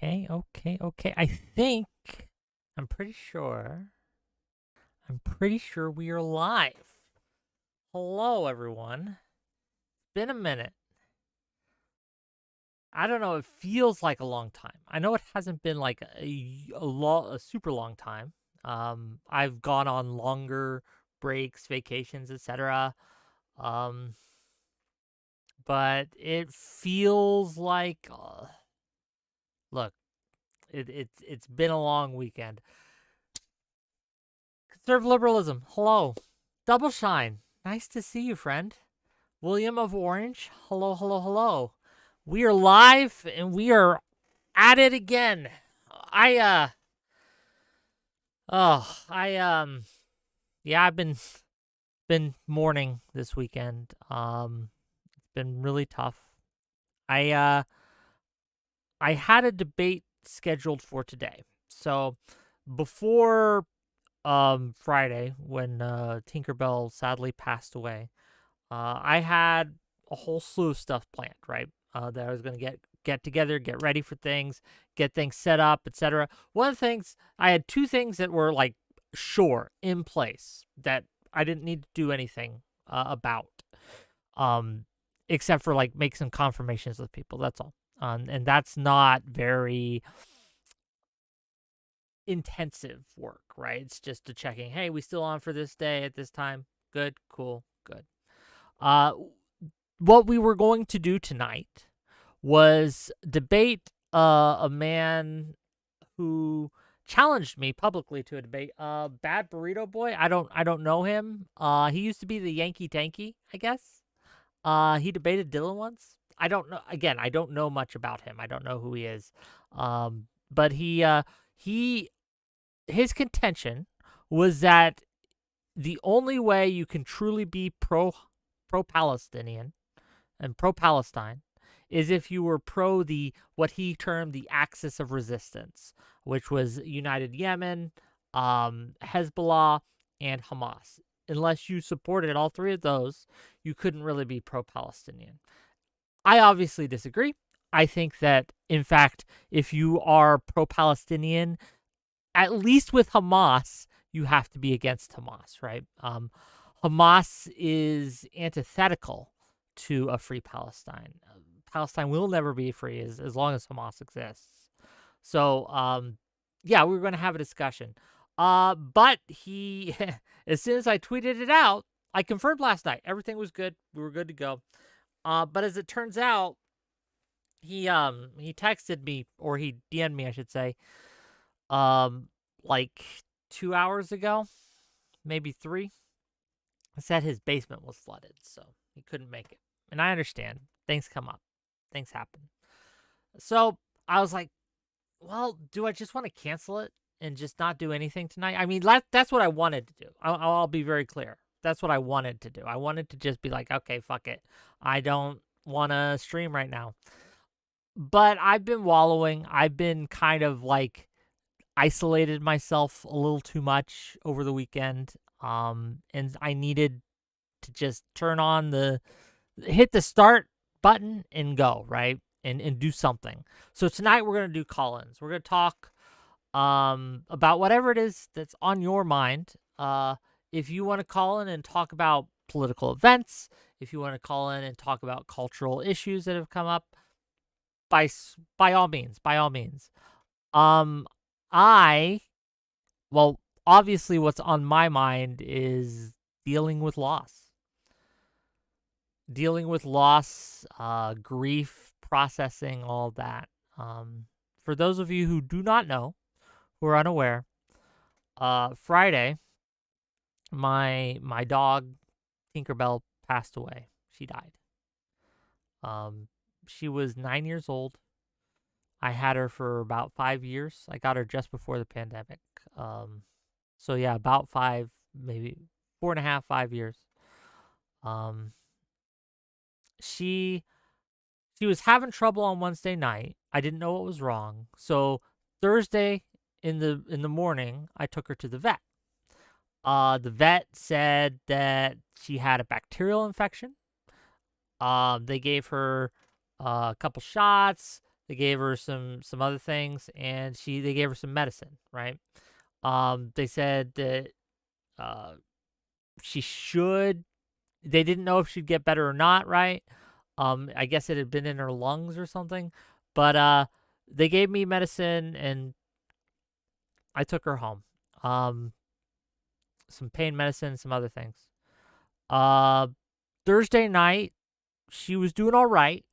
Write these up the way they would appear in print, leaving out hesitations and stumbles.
Okay. I'm pretty sure we are live. Hello, everyone. It's been a minute. I don't know. It feels like a long time. I know it hasn't been like a super long time. I've gone on longer breaks, vacations, etc. Um, but it feels like, look, it's been a long weekend. Conservative liberalism. Hello. Double shine. Nice to see you, friend. William of Orange. Hello. We are live and we are at it again. I've been mourning this weekend. It's been really tough. I had a debate scheduled for today. So before Friday, when Tinkerbell sadly passed away, I had a whole slew of stuff planned, right? That I was going to get together, get ready for things, get things set up, etc. One of the things, I had two things that were like in place that I didn't need to do anything about, except for like make some confirmations with people. That's all. And that's not very intensive work, right? It's just a checking, hey, we still on for this day at this time? Good, cool, good. What we were going to do tonight was debate a man who challenged me publicly to a debate. Bad Burrito Boy. I don't know him. He used to be the Yankee Tanky, I guess. He debated Dylan once. I don't know. Again, I don't know much about him. I don't know who he is. But his contention was that the only way you can truly be pro-Palestinian and pro-Palestine is if you were pro what he termed the axis of resistance, which was United Yemen, Hezbollah, and Hamas. Unless you supported all three of those, you couldn't really be pro-Palestinian. I obviously disagree. I think that, in fact, if you are pro-Palestinian, at least with Hamas, you have to be against Hamas, right? Hamas is antithetical to a free Palestine. Palestine will never be free as long as Hamas exists. So, yeah, we were going to have a discussion. But he, as soon as I tweeted it out, I confirmed last night. Everything was good. We were good to go. But as it turns out, he texted me, or he DM'd me, I should say, like 2 hours ago, maybe 3. Said his basement was flooded, so he couldn't make it. And I understand. Things come up. Things happen. So I was like, well, do I just want to cancel it and just not do anything tonight? I mean, that's what I wanted to do. I'll be very clear. That's what I wanted to do. I wanted to just be like, okay, fuck it. I don't want to stream right now. But I've been wallowing. I've been kind of like isolated myself a little too much over the weekend. And I needed to just hit the start button and go, right? And do something. So tonight we're going to do call-ins. We're going to talk about whatever it is that's on your mind. If you want to call in and talk about political events, if you want to call in and talk about cultural issues that have come up, by all means. Obviously what's on my mind is dealing with loss. Grief, processing, all that. For those of you who do not know, who are unaware, Friday, my dog, Tinkerbell, passed away. She died. She was 9 years old. I had her for about 5 years. I got her just before the pandemic. So yeah, about 5, maybe 4.5, 5 years. She was having trouble on Wednesday night. I didn't know what was wrong. So Thursday in the morning, I took her to the vet. The vet said that she had a bacterial infection. They gave her a couple shots. They gave her some other things, and they gave her some medicine, right? They said that she should. They didn't know if she'd get better or not, right? I guess it had been in her lungs or something, but they gave me medicine, and I took her home. Some pain medicine, some other things. Thursday night, she was doing all right.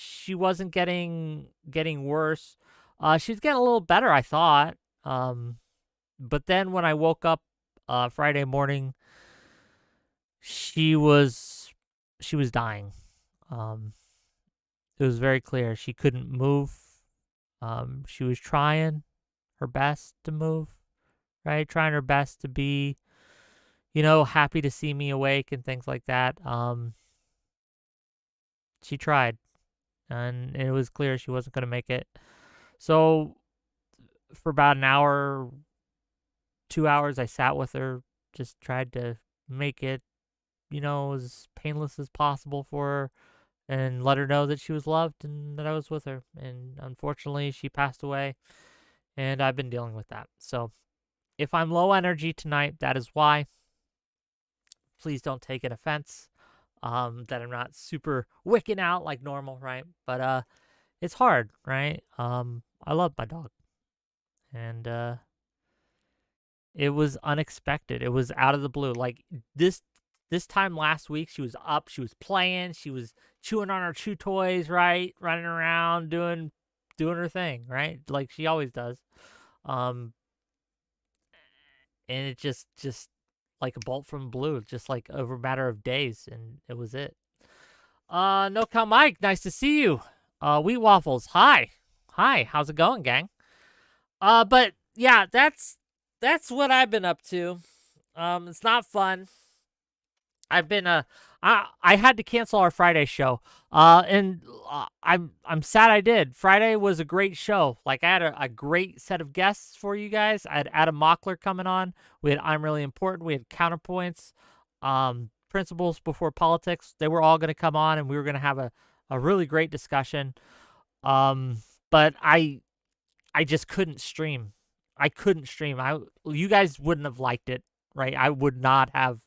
She wasn't getting worse. She was getting a little better, I thought. But then when I woke up Friday morning, she was dying. It was very clear she couldn't move. She was trying her best to move, right? Trying her best to be, happy to see me awake and things like that. She tried, and it was clear she wasn't going to make it. So for about an hour, 2 hours, I sat with her, just tried to make it, as painless as possible for her, and let her know that she was loved and that I was with her. And unfortunately, she passed away, and I've been dealing with that. So if I'm low energy tonight, that is why. Please don't take an offense that I'm not super wicking out like normal, right? But it's hard, right? I love my dog, and it was unexpected. It was out of the blue. Like this time last week, she was up, she was playing, she was chewing on her chew toys, right? Running around, doing her thing, right? Like she always does. And it just like a bolt from blue, just like over a matter of days, and it was it. No Cal Mike, nice to see you. Wheat Waffles, hi. How's it going, gang? But yeah, that's what I've been up to. It's not fun. I've been I had to cancel our Friday show. And I'm sad I did. Friday was a great show. Like I had a great set of guests for you guys. I had Adam Mockler coming on. We had I'm Really Important. We had Counterpoints, Principles Before Politics. They were all going to come on, and we were going to have a really great discussion. But I just couldn't stream. I couldn't stream. You guys wouldn't have liked it, right? I would not have.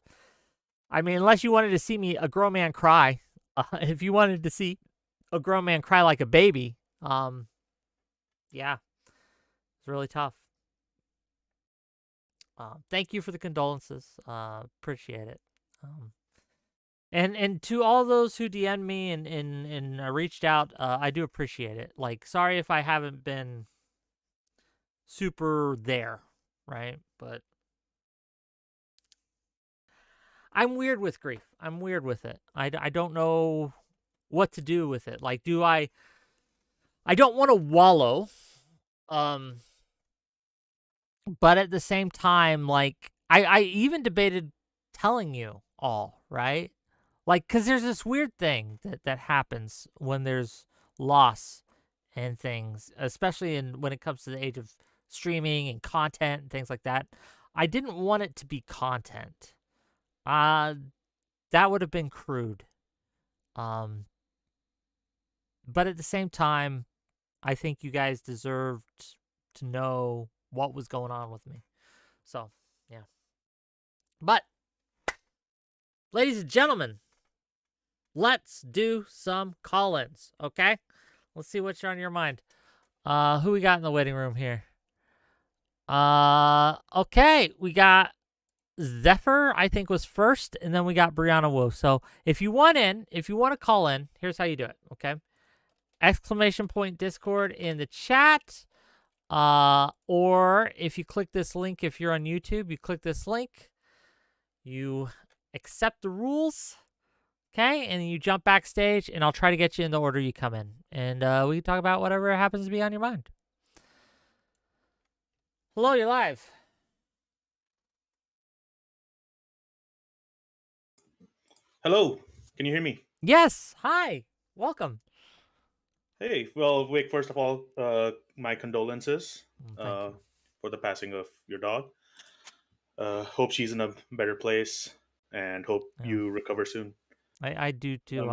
I mean, unless you wanted to see me, a grown man, cry. If you wanted to see a grown man cry like a baby, yeah, it's really tough. Thank you for the condolences. Appreciate it. And to all those who DM'd me and reached out, I do appreciate it. Like, sorry if I haven't been super there, right? But I'm weird with grief. I'm weird with it. I don't know what to do with it. Like, I don't want to wallow. But at the same time, like, I even debated telling you all, right? Like, because there's this weird thing that happens when there's loss and things, especially when it comes to the age of streaming and content and things like that. I didn't want it to be content. That would have been crude. But at the same time, I think you guys deserved to know what was going on with me. So, yeah. But, ladies and gentlemen, let's do some call-ins, okay? Let's see what's on your mind. Who we got in the waiting room here? Okay, we got Zephyr, I think, was first, and then we got Brianna Wu. So if you want to call in, here's how you do it, okay? ! Discord in the chat. Or if you click this link, if you're on YouTube, you click this link, you accept the rules, okay? And then you jump backstage, and I'll try to get you in the order you come in. And we can talk about whatever happens to be on your mind. Hello, you're live. Hello, can you hear me? Yes, hi, welcome. Hey, well, Wick, first of all, my condolences Thank you. for the passing of your dog. Hope she's in a better place and hope Yeah. you recover soon. I do too.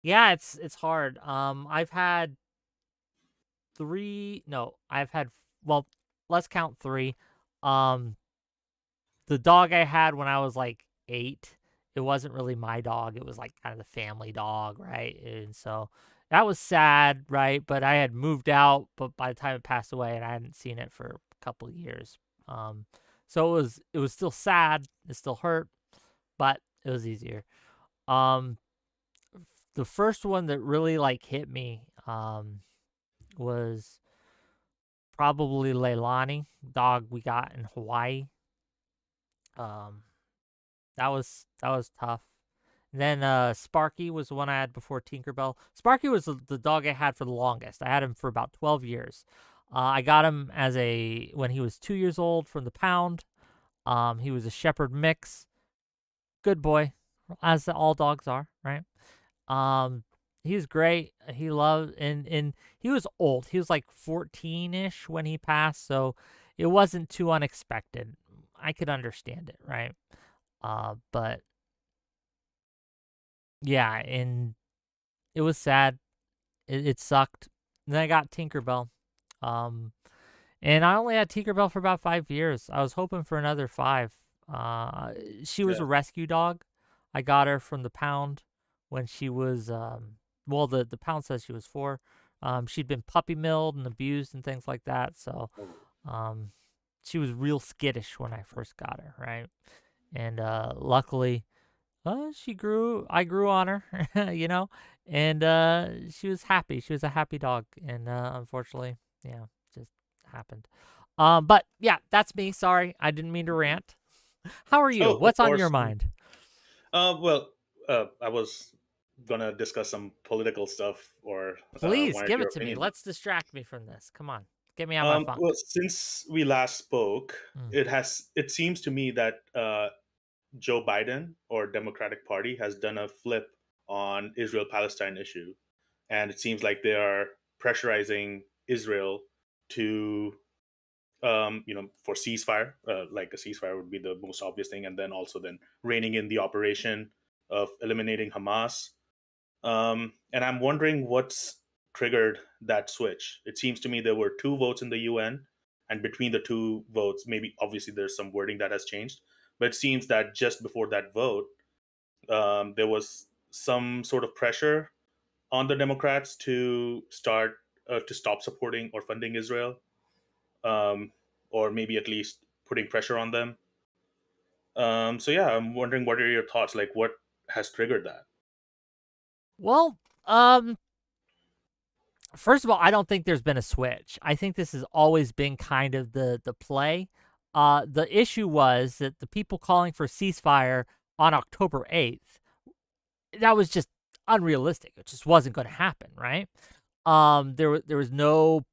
Yeah, it's hard. I've had three. No, I've had. Well, let's count three. Um, the dog I had when I was like 8, it wasn't really my dog. It was like kind of the family dog, right? And so that was sad, right? But I had moved out, but by the time it passed away, and I hadn't seen it for a couple of years. Um, so it was still sad. It still hurt, but it was easier. Um, the first one that really like hit me was probably Leilani, dog we got in Hawaii. Um, that was tough. And then Sparky was the one I had before Tinkerbell. Sparky was the dog I had for the longest. I had him for about 12 years. I got him when he was 2 years old from the pound. He was a shepherd mix. Good boy, as all dogs are, right? He was great. He loved and he was old. He was like 14-ish when he passed, so it wasn't too unexpected. I could understand it, right? But yeah, and it was sad. It sucked. Then I got Tinkerbell. Um, and I only had Tinkerbell for about 5 years. I was hoping for another 5. Uh, she was Yeah. a rescue dog. I got her from the pound when she was, well, the pound says she was 4. She'd been puppy milled and abused and things like that. So, Oh. um, she was real skittish when I first got her, right? And luckily, I grew on her, and she was happy. She was a happy dog, and unfortunately, yeah, just happened. But yeah, that's me. Sorry, I didn't mean to rant. How are you? Oh, of What's on your course. mind? Well, I was gonna discuss some political stuff, or Please wanted give your it to me. opinion. Let's distract me from this. Come on, get me out of my Well, funk. since we last spoke, Mm. it seems to me that Joe Biden or Democratic Party has done a flip on Israel Palestine issue, and it seems like they are pressurizing Israel to for ceasefire. Like a ceasefire would be the most obvious thing, and then also then reining in the operation of eliminating Hamas. And I'm wondering what's triggered that switch. It seems to me there were 2 votes in the UN, and between the 2 votes, maybe obviously there's some wording that has changed, but it seems that just before that vote, there was some sort of pressure on the Democrats to stop supporting or funding Israel, um, or maybe at least putting pressure on them. So yeah, I'm wondering what are your thoughts? Like, what has triggered that? Well, first of all, I don't think there's been a switch. I think this has always been kind of the play. The issue was that the people calling for ceasefire on October 8th, that was just unrealistic. It just wasn't going to happen, right? There's no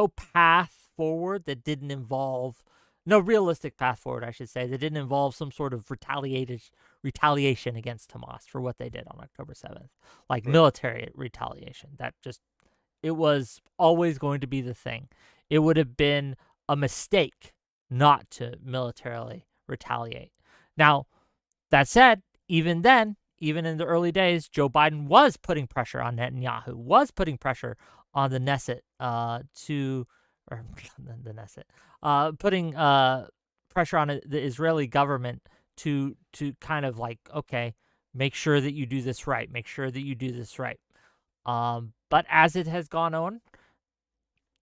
path forward that didn't involve no realistic path forward, I should say, that didn't involve some sort of retaliation against Hamas for what they did on October 7th, like Right. military retaliation. That just it was always going to be the thing. It would have been a mistake not to militarily retaliate. Now, that said, even then, even in the early days, Joe Biden was putting pressure on Netanyahu, was putting pressure on the Knesset or the Knesset, putting pressure on the Israeli government to kind of like, okay, make sure that you do this right, make sure that you do this right. But as it has gone on,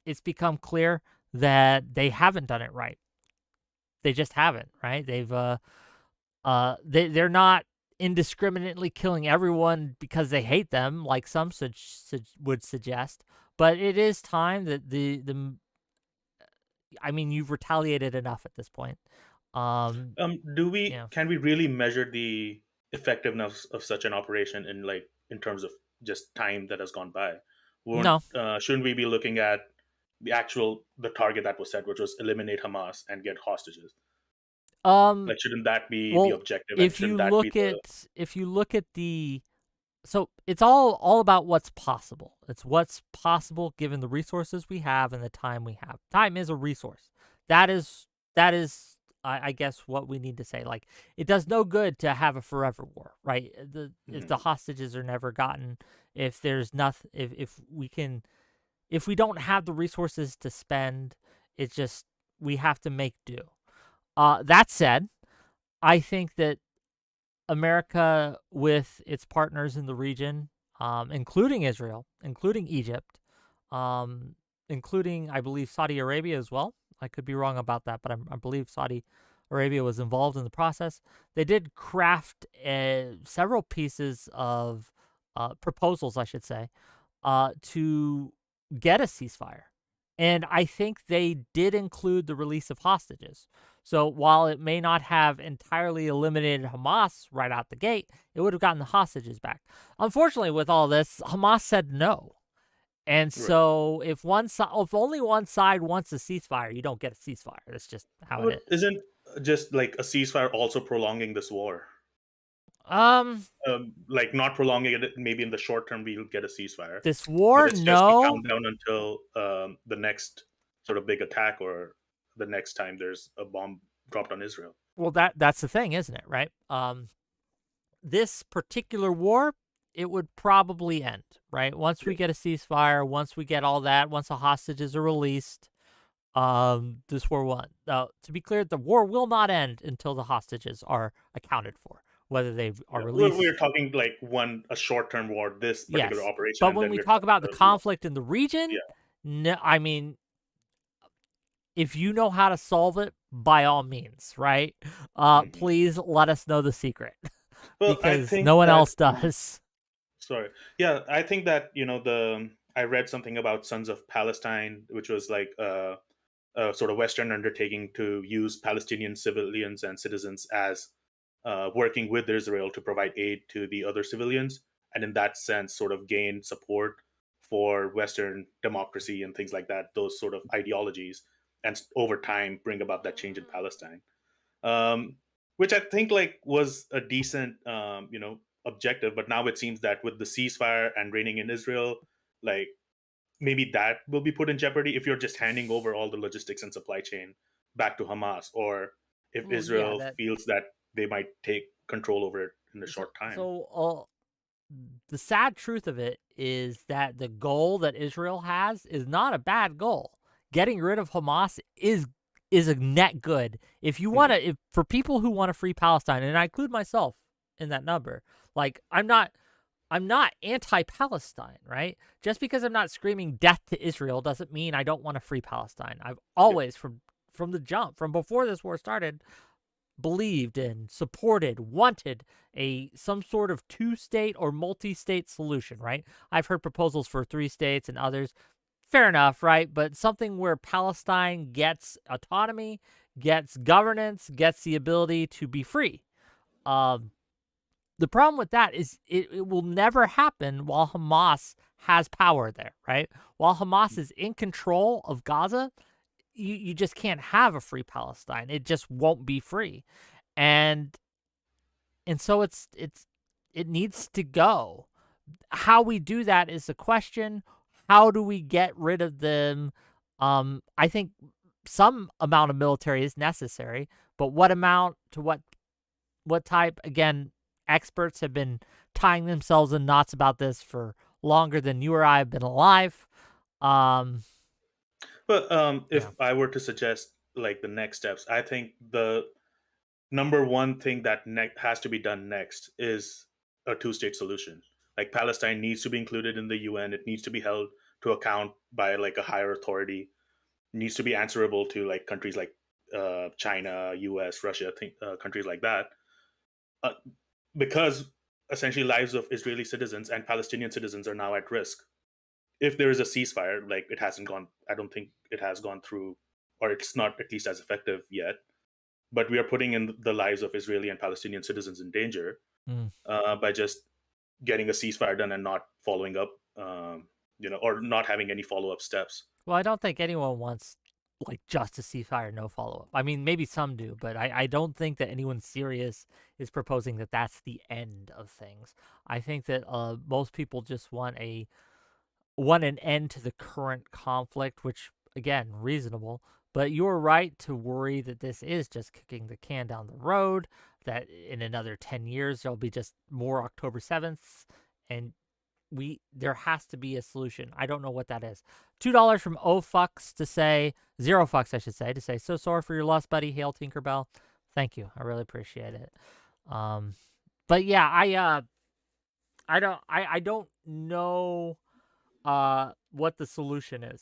it's become clear that they haven't done it right. They just haven't, right? They're not indiscriminately killing everyone because they hate them, like some would suggest. But it is time that I mean, you've retaliated enough at this point. Do we Yeah. can we really measure the effectiveness of such an operation in terms of just time that has gone by? Won't No. Shouldn't we be looking at the target that was set, which was eliminate Hamas and get hostages? Um. Like, shouldn't that be the Well, objective, and if you shouldn't that be look the at the so it's all about what's possible. It's what's possible given the resources we have and the time we have. Time is a resource. That is I guess what we need to say. Like, it does no good to have a forever war, right? If the hostages are never gotten, if there's nothing, if we don't have the resources to spend, it's just we have to make do. That said, I think that America, with its partners in the region, including Israel, including Egypt, um, including, I believe, Saudi Arabia as well. I could be wrong about that, but I believe Saudi Arabia was involved in the process. They did craft several pieces of proposals, I should say, to get a ceasefire. And I think they did include the release of hostages. So while it may not have entirely eliminated Hamas right out the gate, it would have gotten the hostages back. Unfortunately, with all this, Hamas said no. And Right. so if only one side wants a ceasefire, you don't get a ceasefire. That's just how it But is. isn't just like a ceasefire also prolonging this war? Um, Like not prolonging it, maybe in the short term we'll get a ceasefire, this but war, it's just a no. countdown until the next sort of big attack or the next time there's a bomb dropped on Israel. Well, that's the thing, isn't it? Right. This particular war, it would probably end, right? Once we get a ceasefire, once we get all that, once the hostages are released, this war will end. Now, to be clear, the war will not end until the hostages are accounted for, whether they are Yeah. released. We're talking like a short term war, this particular Yes, operation, but and when then we we're talk talking about the the long. conflict in the region, Yeah. no, I mean, if you know how to solve it, by all means, right? Mhm. Please let us know the secret Well, I because think no one that else does. sorry, yeah, I think that the I read something about Sons of Palestine, which was like a sort of Western undertaking to use Palestinian civilians and citizens as working with Israel to provide aid to the other civilians, and in that sense, sort of gain support for Western democracy and things like that, those sort of ideologies, and over time bring about that change in Palestine. Um, which I think like was a decent, objective. But now it seems that with the ceasefire and reigning in Israel, like maybe that will be put in jeopardy if you're just handing over all the logistics and supply chain back to Hamas, or if Well, yeah, Israel feels that they might take control over it in a so short time. so the sad truth of it is that the goal that Israel has is not a bad goal. Getting rid of Hamas is a net good. If you want Mhm. to, if for people who want to free Palestine, and I include myself in that number, like I'm not anti-Palestine, right? Just because I'm not screaming death to Israel doesn't mean I don't want to free Palestine. I've Yeah. always from the jump, from before this war started, believed in, supported, wanted some sort of two-state or multi-state solution, right? I've heard proposals for 3 states and others. Fair enough, right? But something where Palestine gets autonomy, gets governance, gets the ability to be free. Um, the problem with that is it will never happen while Hamas has power there, right? While Hamas is in control of Gaza, you just can't have a free Palestine. It just won't be free. And so it needs to go. How we do that is the question. How do we get rid of them? I think some amount of military is necessary, but what amount to what type? Again, experts have been tying themselves in knots about this for longer than you or I have been alive. Um, But yeah. if I were to suggest like the next steps, I think the number one thing that has to be done next is a two-state solution. Like Palestine needs to be included in the UN. It needs to be held to account by like a higher authority. Needs to be answerable to like countries like China, US, Russia, countries like that, uh, because essentially lives of Israeli citizens and Palestinian citizens are now at risk. If there is a ceasefire, like it hasn't gone, I don't think it has gone through, or it's not at least as effective yet. But we are putting in the lives of Israeli and Palestinian citizens in danger Mm. by just getting a ceasefire done and not following up, or not having any follow up steps. Well, I don't think anyone wants like just a ceasefire, no follow up. I mean, maybe some do, but I don't think that anyone serious is proposing that that's the end of things. I think that most people just want an end to the current conflict, which again reasonable. But you're right to worry that this is just kicking the can down the road, that in another 10 years there'll be just more October 7th, and there has to be a solution. I don't know what that is. $2 from 𝕵𝖎𝖎 to say, 𝕵𝖎𝖎 I should say, to say, so sorry for your loss, buddy. Hail Tinkerbell. Thank you. I really appreciate it. But yeah, I don't know what the solution is.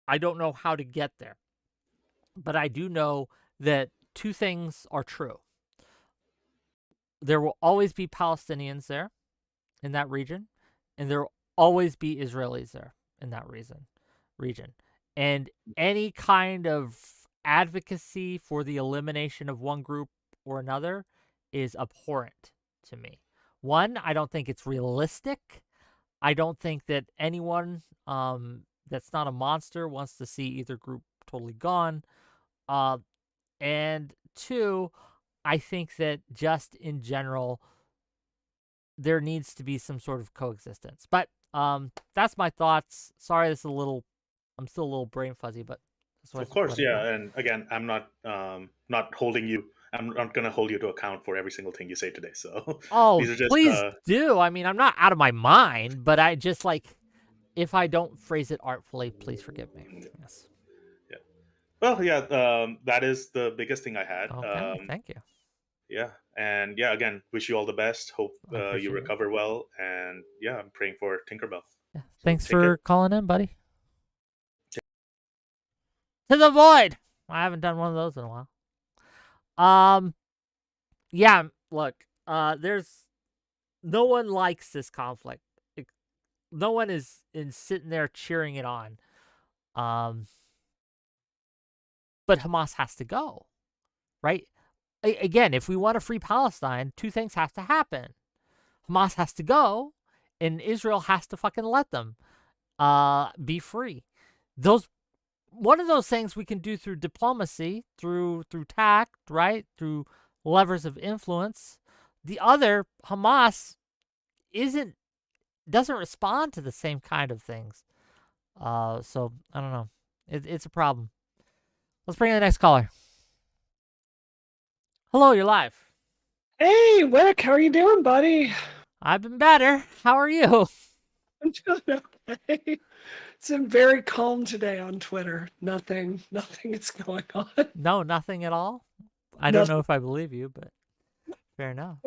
I don't know how to get there. But I do know that two things are true. There will always be Palestinians there in that region, and there will always be Israelis there in that region. And any kind of advocacy for the elimination of one group or another is abhorrent to me. One, I don't think it's realistic. I don't think that anyone that's not a monster wants to see either group totally gone. And two, I think that just in general, there needs to be some sort of coexistence. But that's my thoughts. Sorry, I'm still a little brain fuzzy, but that's what Of course, yeah. And again, I'm not holding you. I'm not going to hold you to account for every single thing you say today. So Oh, these are just please do. I mean, I'm not out of my mind, but I just if I don't phrase it artfully, please forgive me. Yes. Yeah. Well, yeah. That is the biggest thing I had. Okay, thank you. Yeah, and yeah, again, wish you all the best. Hope you recover well, and yeah, I'm praying for Tinkerbell. Yeah. Thanks for calling in, buddy. To the void. I haven't done one of those in a while. Yeah, look, there's no one likes this conflict. No one is sitting there cheering it on. But Hamas has to go, right? Again, if we want to free Palestine, two things have to happen. Hamas has to go, and Israel has to fucking let them be free. One of those things we can do through diplomacy, through tact, right? Through levers of influence. The other, Hamas, doesn't respond to the same kind of things. So I don't know. It's a problem. Let's bring in the next caller. Hello, you're live. Hey, Wick, how are you doing, buddy? I've been better. How are you? I'm doing okay. It's been very calm today on Twitter. Nothing is going on. No, nothing at all? I don't know if I believe you, but fair enough.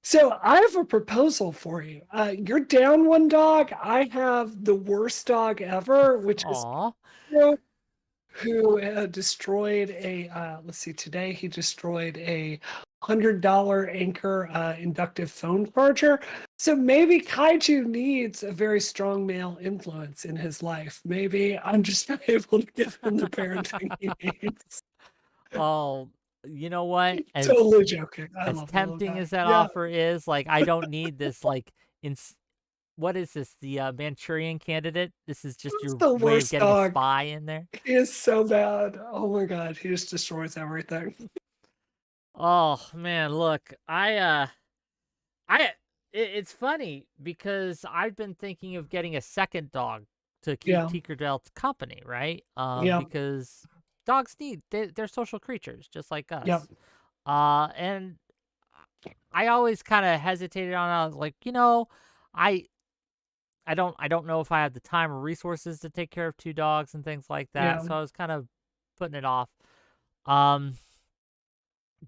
So I have a proposal for you. You're down one dog. I have the worst dog ever, which is who destroyed today he destroyed a $100 Anchor inductive phone charger. So maybe Kaiju needs a very strong male influence in his life. Maybe I'm just not able to give him the parenting he needs. Oh, you know what? Totally joking. As tempting as that offer is, I don't need this, what is this? The Manchurian Candidate? This is just your way of getting a spy in there? He is so bad. Oh my god, he just destroys everything. Oh man, look, it's funny because I've been thinking of getting a second dog to keep Tinkerbell company, right? Because dogs they're social creatures just like us. Yep. And I always kind of hesitated on. I was like, I don't know if I have the time or resources to take care of two dogs and things like that. So I was kind of putting it off.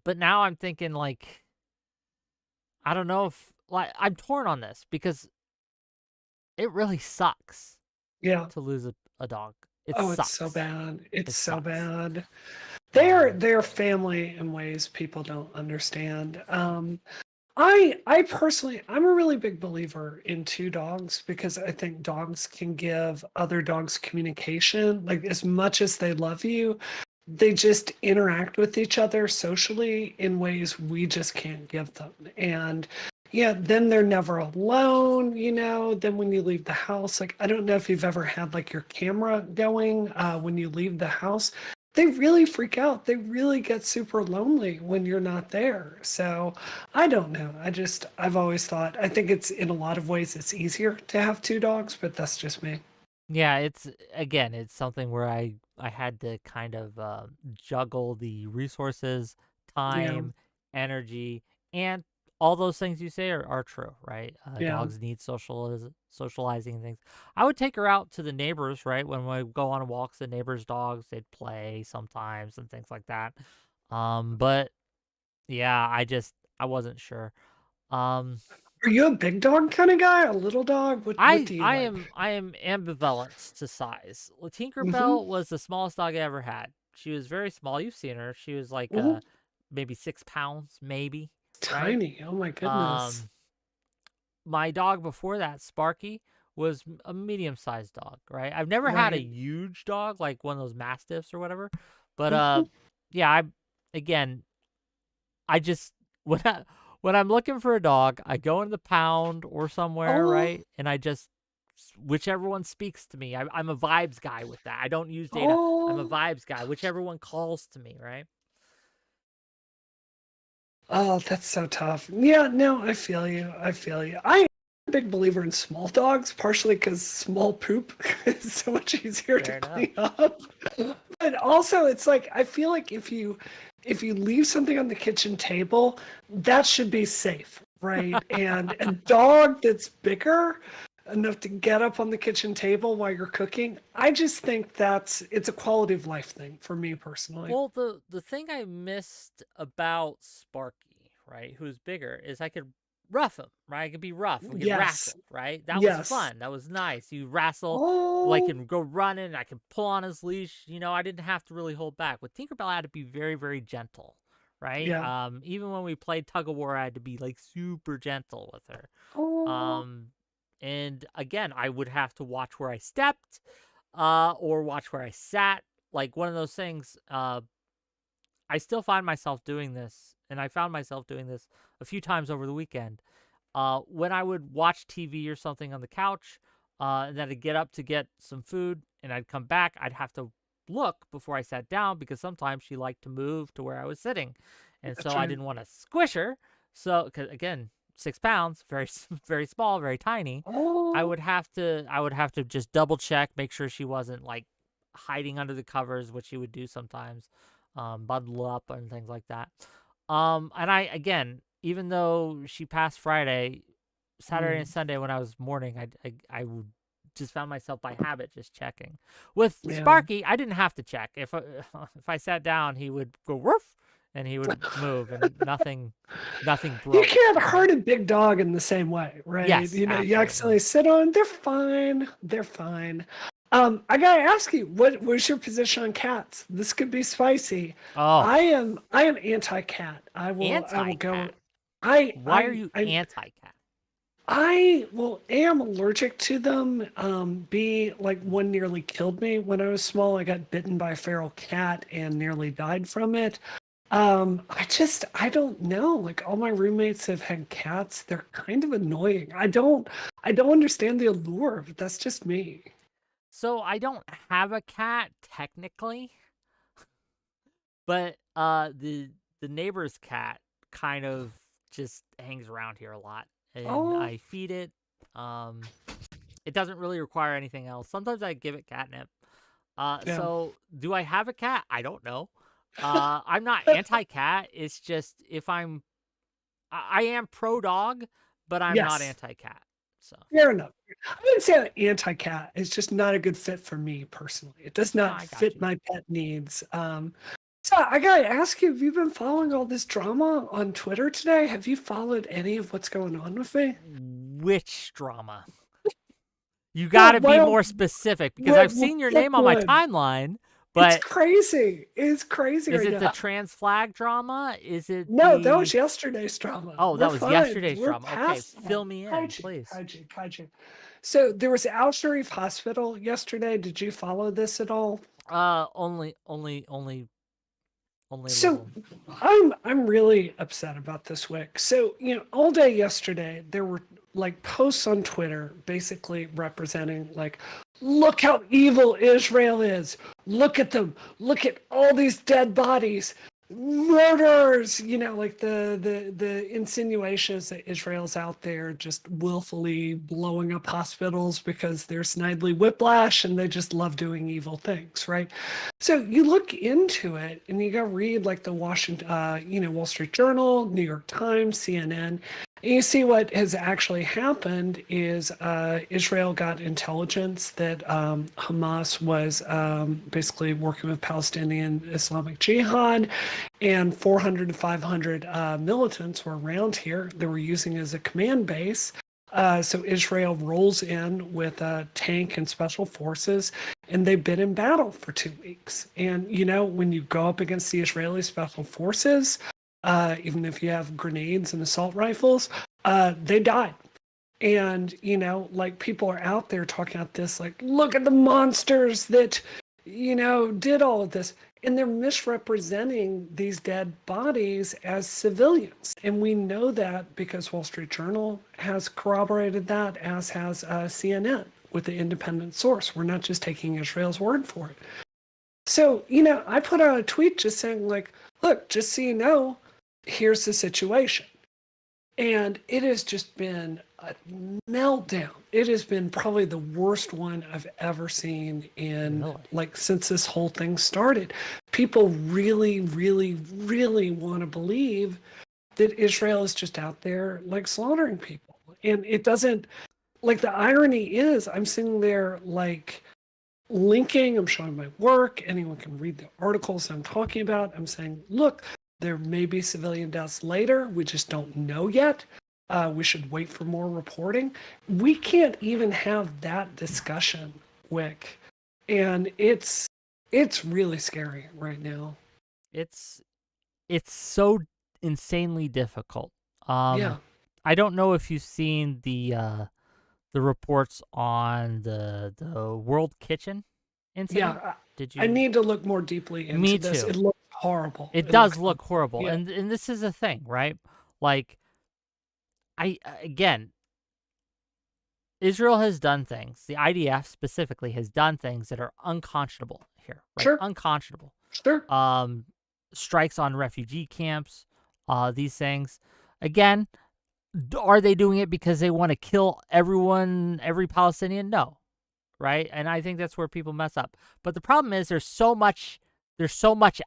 But now I'm thinking I don't know if I'm torn on this because it really sucks. Yeah. To lose a dog. Sucks. It's so bad. It's so bad. They're family in ways people don't understand. I personally, I'm a really big believer in two dogs because I think dogs can give other dogs communication. As much as they love you, they just interact with each other socially in ways we just can't give them. And then they're never alone, then when you leave the house, I don't know if you've ever had your camera going when you leave the house. They really freak out. They really get super lonely when you're not there. So I don't know. I've always thought, I think it's in a lot of ways it's easier to have two dogs, but that's just me. Yeah, it's something where I I had to kind of juggle the resources, Yeah. time, energy, and all those things you say are true, right? Yeah. Dogs need socializing and things. I would take her out to the neighbors, right? When we go on walks, the neighbors' dogs, they'd play sometimes and things like that. But yeah, I wasn't sure. Um, Are you a big dog kind of guy? A little dog? What do you I like? am ambivalent to size. Mm-hmm. Tinkerbell was the smallest dog I ever had. She was very small. You've seen her. She was like Mm-hmm. maybe 6 pounds, maybe, right? Tiny. Oh my goodness. Um, my dog before that, Sparky, was a medium-sized dog, right? I've never had a Right. huge dog like one of those mastiffs or whatever, but Mm-hmm. yeah, again, I just when when I'm looking for a dog, I go in the pound or somewhere, Oh. right? And I just whichever one speaks to me. I'm a vibes guy with that. I don't use data. I'm a Oh. vibes guy. Whichever one calls to me, right? Oh, that's so tough. Yeah, no, I feel you. I feel you. I'm a big believer in small dogs, partially because small poop is so much easier to Fair enough. clean up. But also, it's like I feel like if you leave something on the kitchen table, that should be safe, right? And a dog that's bigger enough to get up on the kitchen table while you're cooking, I just think it's a quality of life thing for me personally. Well, the thing I missed about Sparky, right, who's bigger, is I could rough him, right? I could be rough. We could Yes. wrestle, right? That was Yes. fun. That was nice. You wrestle, like, Oh. and go running. I could pull on his leash. I didn't have to really hold back. With Tinkerbell, I had to be very, very gentle, right? Yeah. Even when we played tug of war, I had to be like super gentle with her. Oh. And again, I would have to watch where I stepped, or watch where I sat. Like one of those things. I still find myself doing this, and I found myself doing this a few times over the weekend. When I would watch TV or something on the couch, and then I'd get up to get some food, and I'd come back, I'd have to look before I sat down because sometimes she liked to move to where I was sitting, and so That's I right. didn't want to squish her. So, cause again, 6 pounds, very very small, very tiny. I Oh. would have to just double check, make sure she wasn't like hiding under the covers, which she would do sometimes, bundle up and things like that. And I again, even though she passed Friday, Saturday and Sunday when I was mourning, I would just found myself by habit just checking. With Yeah. Sparky, I didn't have to check. If I sat down, he would go woof, and he would move, and nothing You broke. can't Right? hurt a big dog in the same way, right? Yes, You absolutely. accidentally sit on, they're fine. They're fine. I gotta ask you, what's your position on cats? This could be spicy. Oh, I am anti-cat. I will go. anti-cat. I Why are I you I anti-cat? I well am allergic to them. B, like, one nearly killed me when I was small. I got bitten by a feral cat and nearly died from it. I don't know. Like, all my roommates have had cats. They're kind of annoying. I don't understand the allure of it. That's just me. So I don't have a cat technically, but the neighbor's cat kind of just hangs around here a lot, and Oh, I feed it. Um, it doesn't really require anything else. Sometimes I give it catnip. yeah. So do I have a cat? I don't know. I'm not anti-cat. It's just if I am pro dog, but I'm not Yes. anti-cat. So Fair enough. I wouldn't say anti-cat. It's just not a good fit for me personally. It does no, not I got fit you. my pet needs. So I gotta ask you, have you been following all this drama on Twitter today? Have you followed any of what's going on with me? Which drama? You got Well, to why be don't more specific because I've we'll seen your pick name on my one. timeline, It's but crazy. It's crazy is right it the now. trans flag drama? Is it No, that was yesterday's drama. Oh, We're that was fine. yesterday's We're drama. Okay, past that. fill me in, Kaiju, please. kaiju, kaiju. So there was Al Sharif Hospital yesterday. Did you follow this at all? Only a So little. I'm really upset about this, Wick. So, all day yesterday there were like posts on Twitter basically representing, like, look how evil Israel is. Look at them. Look at all these dead bodies. murderers, like the insinuations that Israel's out there just willfully blowing up hospitals because they're Snidely Whiplash and they just love doing evil things, right? So you look into it and you go read like the Wall Street Journal, New York Times, CNN, and you see what has actually happened is Israel got intelligence that Hamas was basically working with Palestinian Islamic Jihad, and 400 to 500 militants were around here. They were using it as a command base. So Israel rolls in with tank and special forces, and they've been in battle for 2 weeks. And, when you go up against the Israeli special forces, even if you have grenades and assault rifles, they died. And, like people are out there talking about this, like, look at the monsters that, did all of this. And they're misrepresenting these dead bodies as civilians. And we know that because Wall Street Journal has corroborated that, as has CNN with the independent source. We're not just taking Israel's word for it. So, I put out a tweet just saying, like, look, just so you know, here's the situation. And it has just been a meltdown. It has been probably the worst one I've ever seen since this whole thing started. People really, really, really want to believe that Israel is just out there like slaughtering people. And it doesn't, like, the irony is I'm sitting there like linking, I'm showing my work, anyone can read the articles I'm talking about. I'm saying, look, there may be civilian deaths later. We just don't know yet. We should wait for more reporting. We can't even have that discussion, Wick. And it's really scary right now. It's so insanely difficult. Yeah. I don't know if you've seen the reports on the World Kitchen incident. Yeah. Did you? I need to look more deeply into this. Too. It looks horrible. It does look horrible. Yeah. And this is a thing, right? Like, Israel has done things. The IDF specifically has done things that are unconscionable here. Right? Sure. Unconscionable. Sure. Strikes on refugee camps, these things. Again, are they doing it because they want to kill every Palestinian? No. Right? And I think that's where people mess up. But the problem is there's so much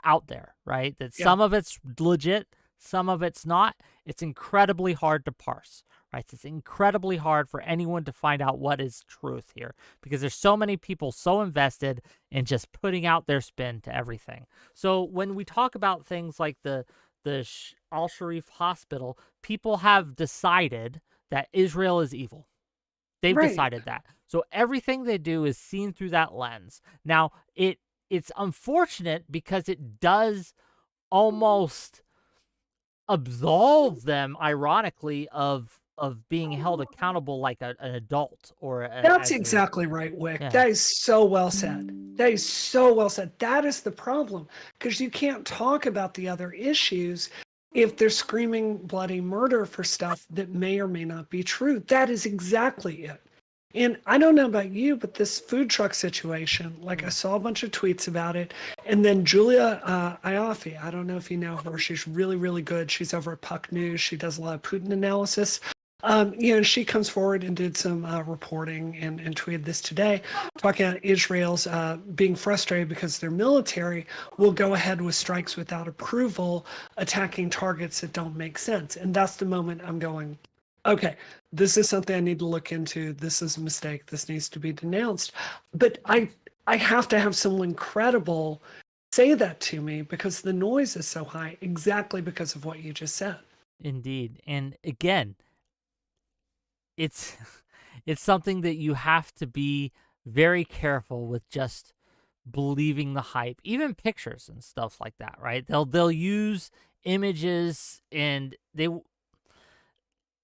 out there, right? That some of it's legit, some of it's not. It's incredibly hard to parse, right? It's incredibly hard for anyone to find out what is truth here because there's so many people so invested in just putting out their spin to everything. So when we talk about things like the Al-Sharif hospital, people have decided that Israel is evil. They've decided that. So everything they do is seen through that lens. Now, it's unfortunate because it does almost absolve them, ironically, of being held accountable like an adult or that's exactly right, Wick. Yeah. That is so well said. That is so well said. That is the problem, because you can't talk about the other issues if they're screaming bloody murder for stuff that may or may not be true. That is exactly it. And I don't know about you, but this food truck situation, like, I saw a bunch of tweets about it. And then Julia Ioffe, I don't know if you know her. She's really, really good. She's over at Puck News. She does a lot of Putin analysis. She comes forward and did some reporting and tweeted this today, talking about Israel's being frustrated because their military will go ahead with strikes without approval, attacking targets that don't make sense. And that's the moment I'm going, okay, this is something I need to look into. This is a mistake. This needs to be denounced. But I have to have someone credible say that to me because the noise is so high, exactly because of what you just said. Indeed. And again, it's something that you have to be very careful with, just believing the hype, even pictures and stuff like that, right? They'll use images, and they,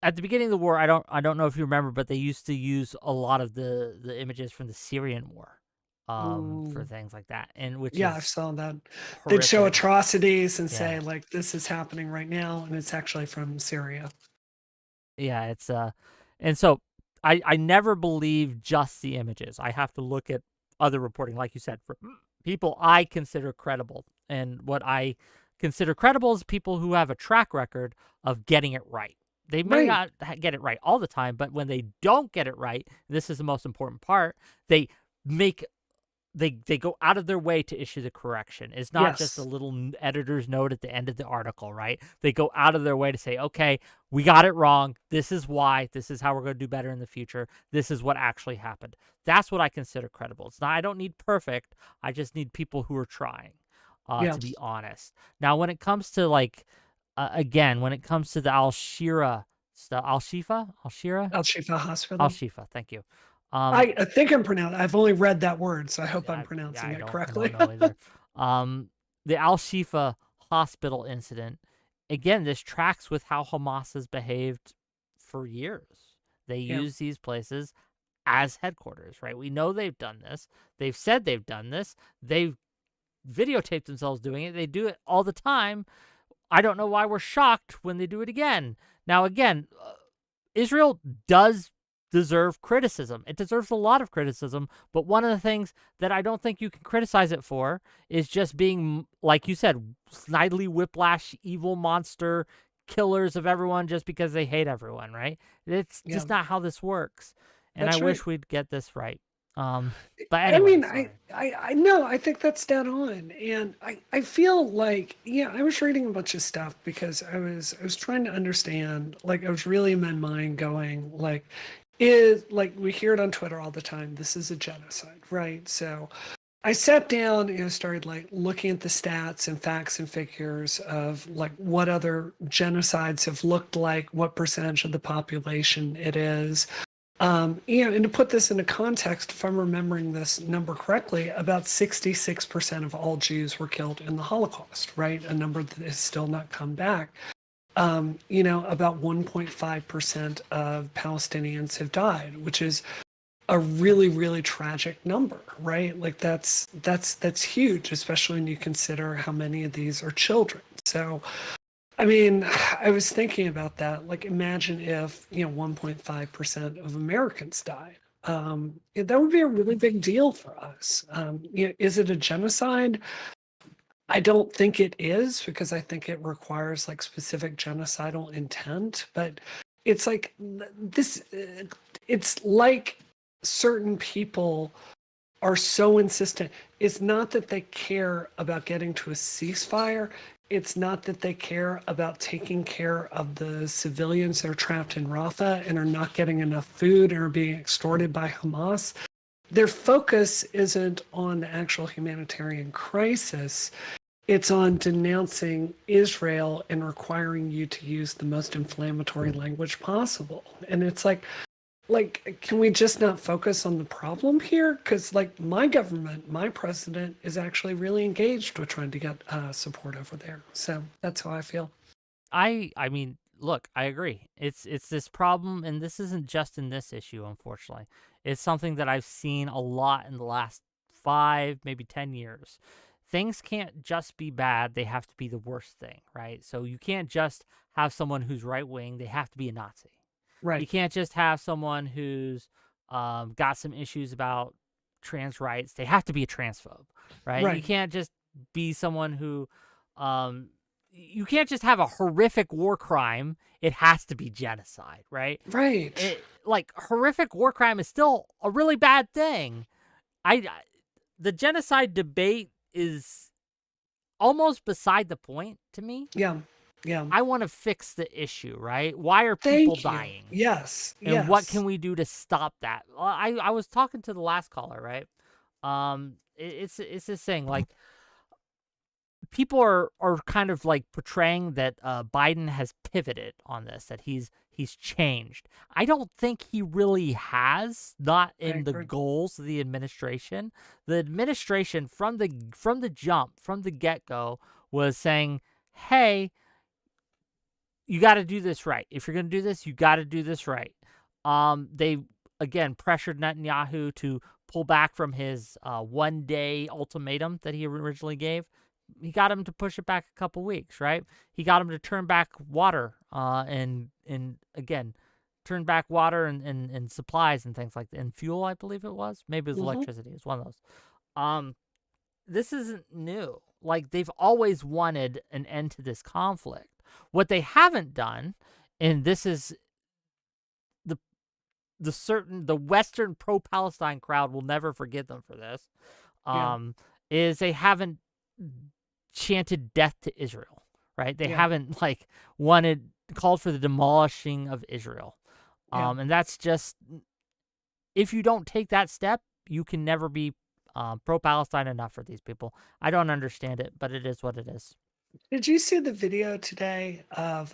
at the beginning of the war, I don't know if you remember, but they used to use a lot of the images from the Syrian war for things like that. And I saw that. They'd show atrocities and say, like, this is happening right now, and it's actually from Syria. Yeah, it's and so I never believe just the images. I have to look at other reporting, like you said, for people I consider credible and what I consider credible is people who have a track record of getting it right. They may not get it right all the time, but when they don't get it right, this is the most important part, they go out of their way to issue the correction. It's not just a little editor's note at the end of the article, right? They go out of their way to say, okay, we got it wrong. This is why. This is how we're going to do better in the future. This is what actually happened. That's what I consider credible. It's not, I don't need perfect. I just need people who are trying, to be honest. Now, when it comes to like, again, when it comes to the Al-Shira stuff, Al-Shifa Hospital. Al-Shifa, thank you. I think I'm pronouncing. I've only read that word, so I hope I'm pronouncing it correctly. I don't know either. The Al-Shifa hospital incident. Again, this tracks with how Hamas has behaved for years. They use these places as headquarters, right? We know they've done this. They've said they've done this. They've videotaped themselves doing it. They do it all the time. I don't know why we're shocked when they do it again. Now, again, Israel does deserve criticism. It deserves a lot of criticism, but one of the things that I don't think you can criticize it for is just being, like you said, snidely whiplash, evil monster, killers of everyone just because they hate everyone, right? It's just not how this works. And I wish we'd get this right. But anyway, I know, I think that's dead on. And I feel like, I was reading a bunch of stuff because I was trying to understand, like, I was really in my mind going, like, we hear it on Twitter all the time, this is a genocide, right? So I sat down and started like looking at the stats and facts and figures of like what other genocides have looked like, what percentage of the population it is. And to put this into context, if I'm remembering this number correctly, about 66% of all Jews were killed in the Holocaust, right? A number that has still not come back. About 1.5% of Palestinians have died, which is a really, really tragic number, right? Like that's huge, especially when you consider how many of these are children. So, I mean, I was thinking about that. Like, imagine if 1.5% of Americans died. That would be a really big deal for us. Is it a genocide? I don't think it is, because I think it requires like specific genocidal intent, but it's like this, it's like certain people are so insistent. It's not that they care about getting to a ceasefire. It's not that they care about taking care of the civilians that are trapped in Rafah and are not getting enough food and are being extorted by Hamas. Their focus isn't on the actual humanitarian crisis. It's on denouncing Israel and requiring you to use the most inflammatory language possible. And it's like, can we just not focus on the problem here? Because like my government, my president is actually really engaged with trying to get support over there. So that's how I feel. I mean, look, I agree. It's this problem, and this isn't just in this issue, unfortunately. It's something that I've seen a lot in the last 5, maybe 10 years. Things can't just be bad. They have to be the worst thing, right? So you can't just have someone who's right-wing. They have to be a Nazi. Right. You can't just have someone who's got some issues about trans rights. They have to be a transphobe, right? You can't just be someone who, you can't just have a horrific war crime. It has to be genocide, right? Right. Like, horrific war crime is still a really bad thing. The genocide debate is almost beside the point to me. Yeah. I want to fix the issue, right? Why are people dying? Yes. And what can we do to stop that? I was talking to the last caller, right? It's this thing, like, people are kind of like portraying that Biden has pivoted on this, that he's changed. I don't think he really has, not in the goals of the administration. The administration from the jump, from the get-go, was saying, hey, you got to do this right. If you're going to do this, you got to do this right. They, again, pressured Netanyahu to pull back from his one-day ultimatum that he originally gave. He got him to push it back a couple weeks, right? He got him to turn back water and again, turn back water and supplies and things like that. And fuel, I believe it was. Maybe it was electricity. It's one of those. this isn't new. Like, they've always wanted an end to this conflict. What they haven't done, and this is the Western pro-Palestine crowd will never forgive them for this, is they haven't chanted death to Israel, right? They haven't called for the demolishing of Israel. And that's just, if you don't take that step, you can never be pro-Palestine enough for these people. I don't understand it, but it is what it is. Did you see the video today of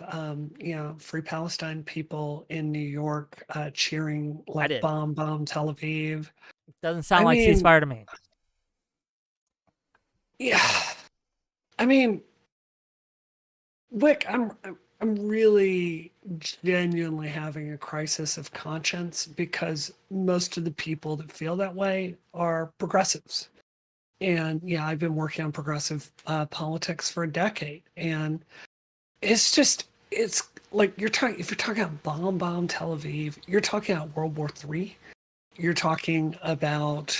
Free Palestine people in New York cheering like bomb Tel Aviv? Doesn't sound like ceasefire to me. Yeah. I mean, Wick, I'm really genuinely having a crisis of conscience because most of the people that feel that way are progressives. And I've been working on progressive politics for a decade, and it's like if you're talking about bomb Tel Aviv, you're talking about World War III. You're talking about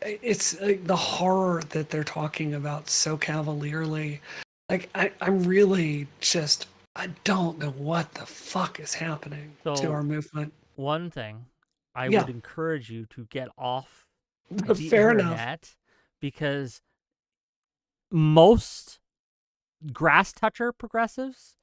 it's like the horror that they're talking about so cavalierly. Like I'm really just, I don't know what the fuck is happening to our movement. One thing I would encourage you to get off the Fair internet enough. because most grass toucher progressives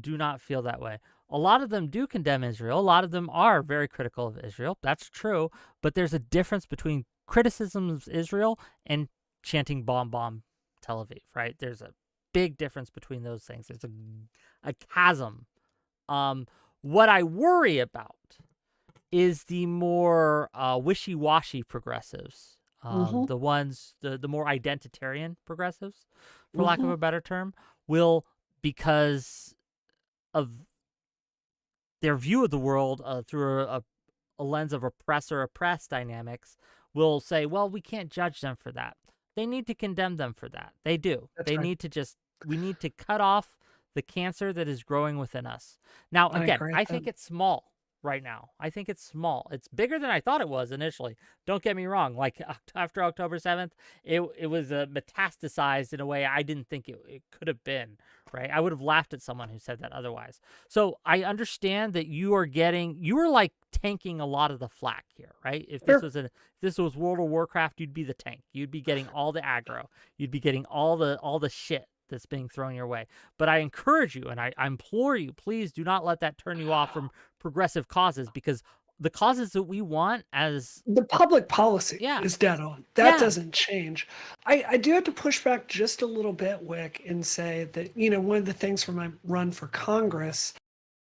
do not feel that way. A lot of them do condemn Israel. A lot of them are very critical of Israel. That's true. But there's a difference between criticism of Israel and chanting bomb Tel Aviv, right? There's a big difference between those things. There's a chasm. What I worry about is the more wishy-washy progressives, the ones, the more identitarian progressives, for lack of a better term, will, because of their view of the world through a lens of oppressor-oppressed dynamics, will say, well, we can't judge them for that. They need to condemn them for that. They do. They need to we need to cut off the cancer that is growing within us. Now, again, I think it's small right now. I think it's small. It's bigger than I thought it was initially. Don't get me wrong. Like after October 7th, it was metastasized in a way I didn't think it could have been, right? I would have laughed at someone who said that otherwise. So I understand that you were like tanking a lot of the flack here, right? If this was World of Warcraft, you'd be the tank. You'd be getting all the aggro. You'd be getting all the shit that's being thrown your way. But I encourage you and I implore you, please do not let that turn you off from progressive causes, because the causes that we want as the public policy is dead on. That doesn't change. I do have to push back just a little bit, Wick, and say that, one of the things for my run for Congress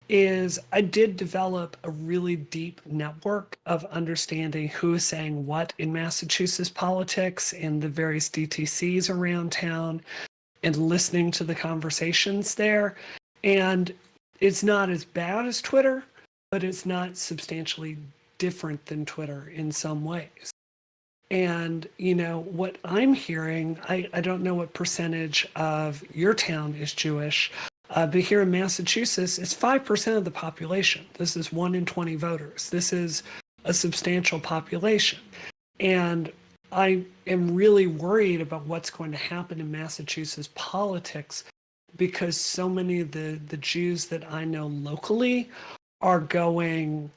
is I did develop a really deep network of understanding who is saying what in Massachusetts politics and the various DTCs around town, and listening to the conversations there. And it's not as bad as Twitter, but it's not substantially different than Twitter in some ways. And, what I'm hearing, I don't know what percentage of your town is Jewish, but here in Massachusetts, it's 5% of the population. This is 1 in 20 voters. This is a substantial population. And I am really worried about what's going to happen in Massachusetts politics, because so many of the Jews that I know locally are going,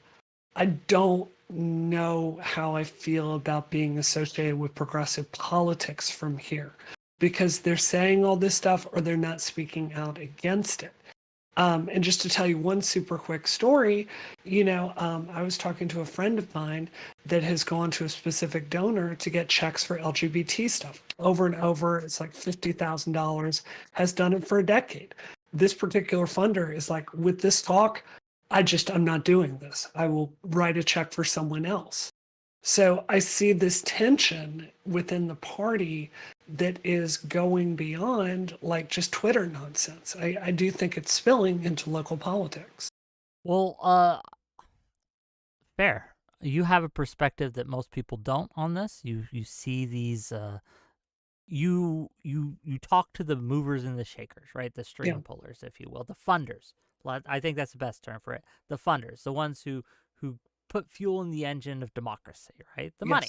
I don't know how I feel about being associated with progressive politics from here, because they're saying all this stuff or they're not speaking out against it. And just to tell you one super quick story, I was talking to a friend of mine that has gone to a specific donor to get checks for LGBT stuff over and over. It's like $50,000, has done it for a decade. This particular funder is like, with this talk, I'm not doing this. I will write a check for someone else. So I see this tension within the party that is going beyond like just Twitter nonsense. I do think it's spilling into local politics. Well, fair. You have a perspective that most people don't on this. You see these you talk to the movers and the shakers, right? The string pullers, if you will, the funders. I think that's the best term for it. The funders, the ones who put fuel in the engine of democracy, right? The money.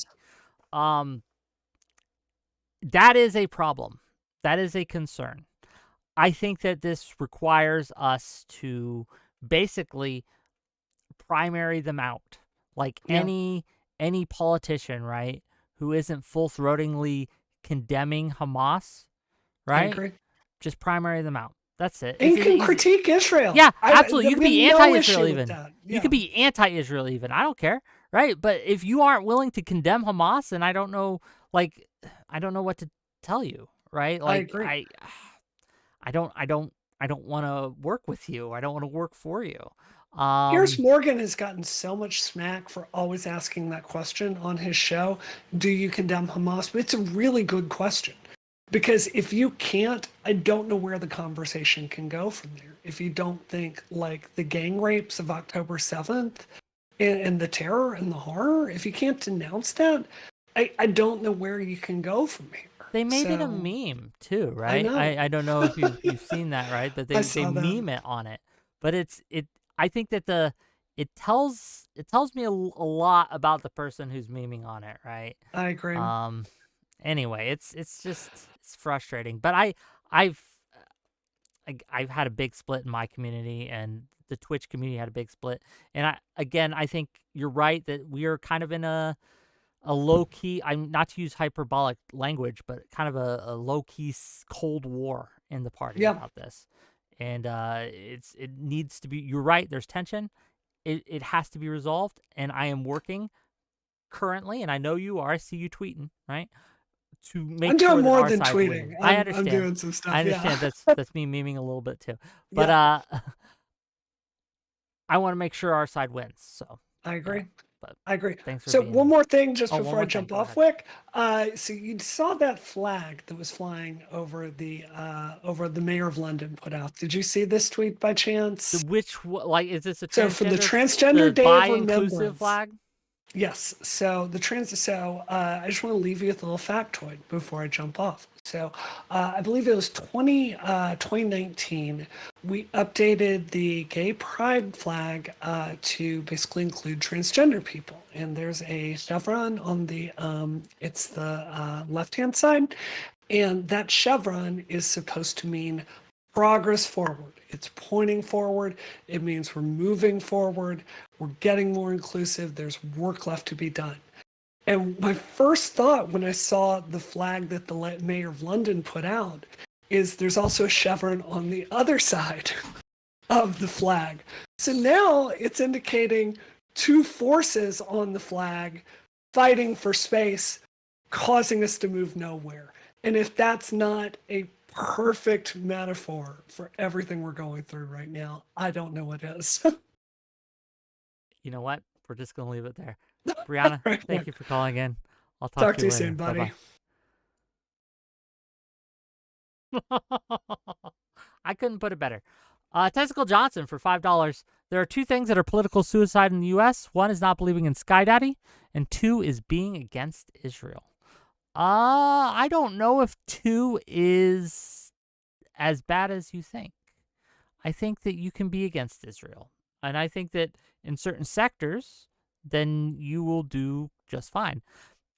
that is a problem. That is a concern. I think that this requires us to basically primary them out. Like any politician, right, who isn't full-throatingly condemning Hamas, I right? agree. Just primary them out. That's it. And you can critique Israel. Yeah, absolutely. You can be anti-Israel even. Yeah. You could be anti-Israel even. I don't care, right? But if you aren't willing to condemn Hamas, then I don't know, like, I don't know what to tell you, right? Like, I agree. I don't want to work with you. I don't want to work for you. Piers Morgan has gotten so much smack for always asking that question on his show. Do you condemn Hamas? But it's a really good question. Because if you can't, I don't know where the conversation can go from there. If you don't think like the gang rapes of October 7th and the terror and the horror, if you can't denounce that, I don't know where you can go from here. They made it a meme too, right? I don't know if you've seen that, right? But they meme it on it. But I think that it tells me a lot about the person who's memeing on it, right? I agree. Anyway, it's frustrating. But I've had a big split in my community, and the Twitch community had a big split. And I think you're right that we are kind of in a low key. I'm not to use hyperbolic language, but kind of a low key Cold War in the party about this. And it needs to be. You're right. There's tension. It has to be resolved. And I am working currently, and I know you are. I see you tweeting, right? To make I'm doing sure more that than our side tweeting. wins. I understand. I'm doing some stuff. I understand. That's me memeing a little bit too. But I want to make sure our side wins. So I agree. But I agree. Thanks for so being one more thing just here. before I jump off, Wick. So you saw that flag that was flying over the mayor of London put out. Did you see this tweet by chance? Which, like, is this a so for the transgender day of remembrance flag? Yes. So I just want to leave you with a little factoid before I jump off. So I believe it was 2019. We updated the gay pride flag to basically include transgender people. And there's a chevron on the left-hand side. And that chevron is supposed to mean progress forward. It's pointing forward. It means we're moving forward. We're getting more inclusive. There's work left to be done. And my first thought when I saw the flag that the mayor of London put out is there's also a chevron on the other side of the flag. So now it's indicating two forces on the flag fighting for space, causing us to move nowhere. And if that's not a perfect metaphor for everything we're going through right now, I don't know what is. You know what? We're just going to leave it there. Brianna, thank you for calling in. I'll talk to you later. Soon, buddy. I couldn't put it better. Testicle Johnson for $5. There are two things that are political suicide in the U.S. One is not believing in Sky Daddy, and two is being against Israel. I don't know if two is as bad as you think. I think that you can be against Israel. And I think that in certain sectors, then you will do just fine.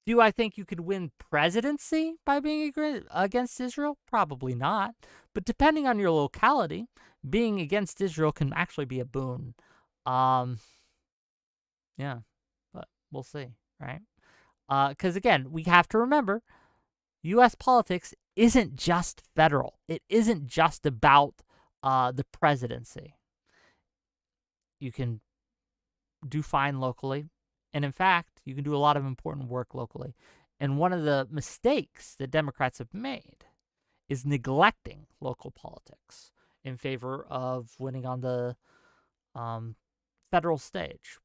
Do I think you could win presidency by being against Israel? Probably not. But depending on your locality, being against Israel can actually be a boon. Yeah, but we'll see, right? Because again, we have to remember, U.S. politics isn't just federal. It isn't just about the presidency. You can do fine locally. And in fact, you can do a lot of important work locally. And one of the mistakes that Democrats have made is neglecting local politics in favor of winning on the federal stage.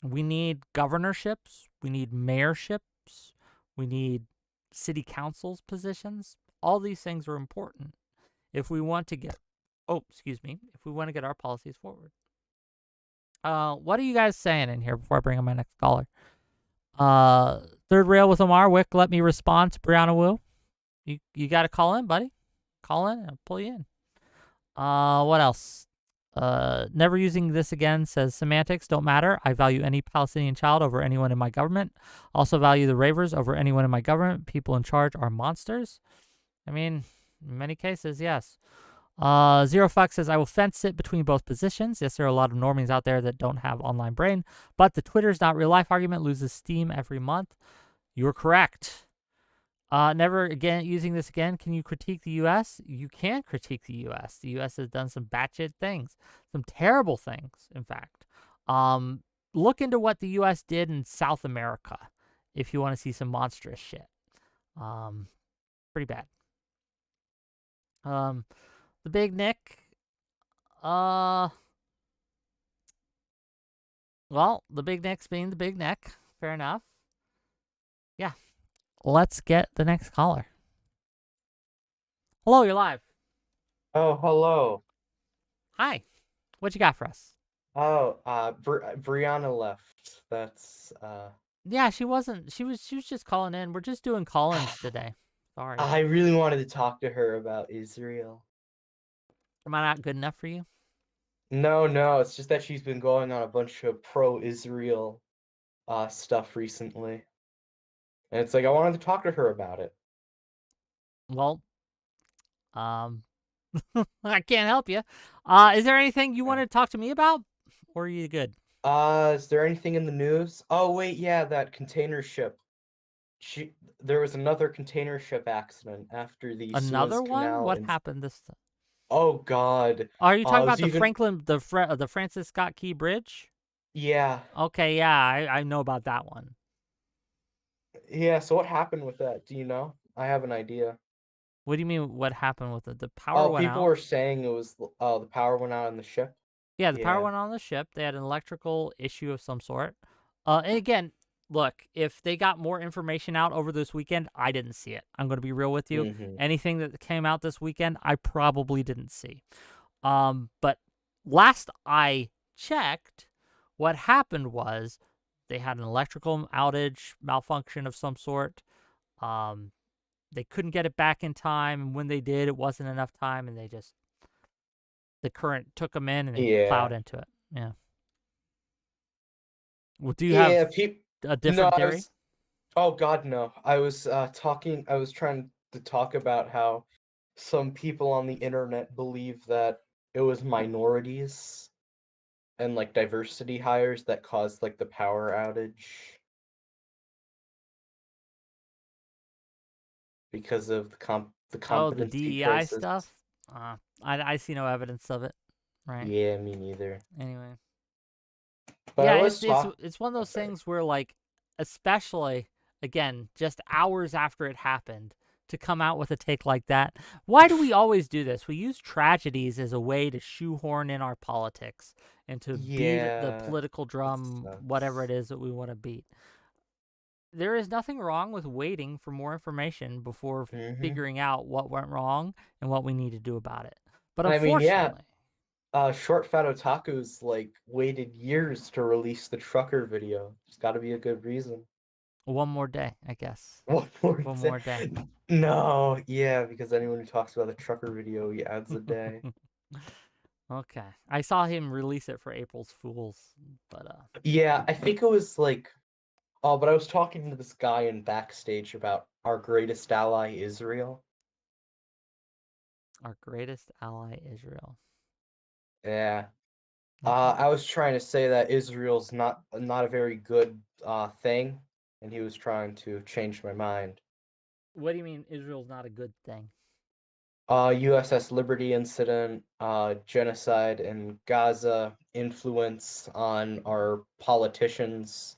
We need governorships. We need mayorships. We need city councils positions. All these things are important if we want to get, if we want to get our policies forward. What are you guys saying in here before I bring on my next caller? Third rail with Omar. Wick, let me respond to Brianna Wu. You got to call in, buddy. Call in and I'll pull you in. What else? Never using this again says semantics don't matter. I value any Palestinian child over anyone in my government. Also value the ravers over anyone in my government. People in charge are monsters. I mean, in many cases, yes. Zero Fuck says, I will fence it between both positions. Yes, there are a lot of normies out there that don't have online brain, but the Twitter's not real life argument loses steam every month. You're correct. Never again using this again. Can you critique the U.S.? You can critique the U.S. The U.S. has done some batshit things, some terrible things, in fact. Look into what the U.S. did in South America if you want to see some monstrous shit. Pretty bad. The Big Nick. Well, the Big Nick's being the Big Nick. Fair enough. Yeah. Let's get the next caller. Hello, you're live. Oh, hello. Hi. What you got for us? Oh, Brianna left. That's Yeah, she wasn't. She was just calling in. We're just doing call-ins today. Sorry. I really wanted to talk to her about Israel. Am I not good enough for you? No, it's just that she's been going on a bunch of pro-Israel stuff recently. And it's like I wanted to talk to her about it. Well, I can't help you. Is there anything you wanted to talk to me about? Or are you good? Is there anything in the news? Oh, wait, yeah, that container ship. There was another container ship accident after the Another Suez one? Canal. What happened this time? Oh, God. Are you talking about the even... the Francis Scott Key Bridge? Yeah. Okay, yeah, I know about that one. Yeah, so what happened with that? Do you know? I have an idea. What do you mean, what happened with it? The power went out? People were saying it was, the power went out on the ship. Yeah, the power went out on the ship. They had an electrical issue of some sort. And again, look, if they got more information out over this weekend, I didn't see it. I'm going to be real with you. Anything that came out this weekend, I probably didn't see. But last I checked, what happened was they had an electrical outage, malfunction of some sort. They couldn't get it back in time, and when they did, it wasn't enough time, and the current took them in, and they plowed into it. Yeah. Well, do you have a different theory? Oh, God, no. I was trying to talk about how some people on the internet believe that it was minorities and, like, diversity hires that caused, like, the power outage. Because of the competency DEI crisis. stuff? I see no evidence of it. Right. Yeah, me neither. Anyway. But yeah, it's one of those things where, like, especially, again, just hours after it happened, to come out with a take like that. Why do we always do this? We use tragedies as a way to shoehorn in our politics and to beat the political drum, whatever it is that we want to beat. There is nothing wrong with waiting for more information before figuring out what went wrong and what we need to do about it. But unfortunately... Short Fat Otaku's, like, waited years to release the trucker video. There's got to be a good reason. One more day, I guess. One more day. No, yeah, because anyone who talks about the trucker video, he adds a day. Okay. I saw him release it for April's Fools, but yeah, I think it was like... Oh, but I was talking to this guy in backstage about our greatest ally, Israel. Our greatest ally, Israel. Yeah. I was trying to say that Israel's not a very good thing, and he was trying to change my mind. What do you mean Israel's not a good thing? USS Liberty incident, genocide in Gaza, influence on our politicians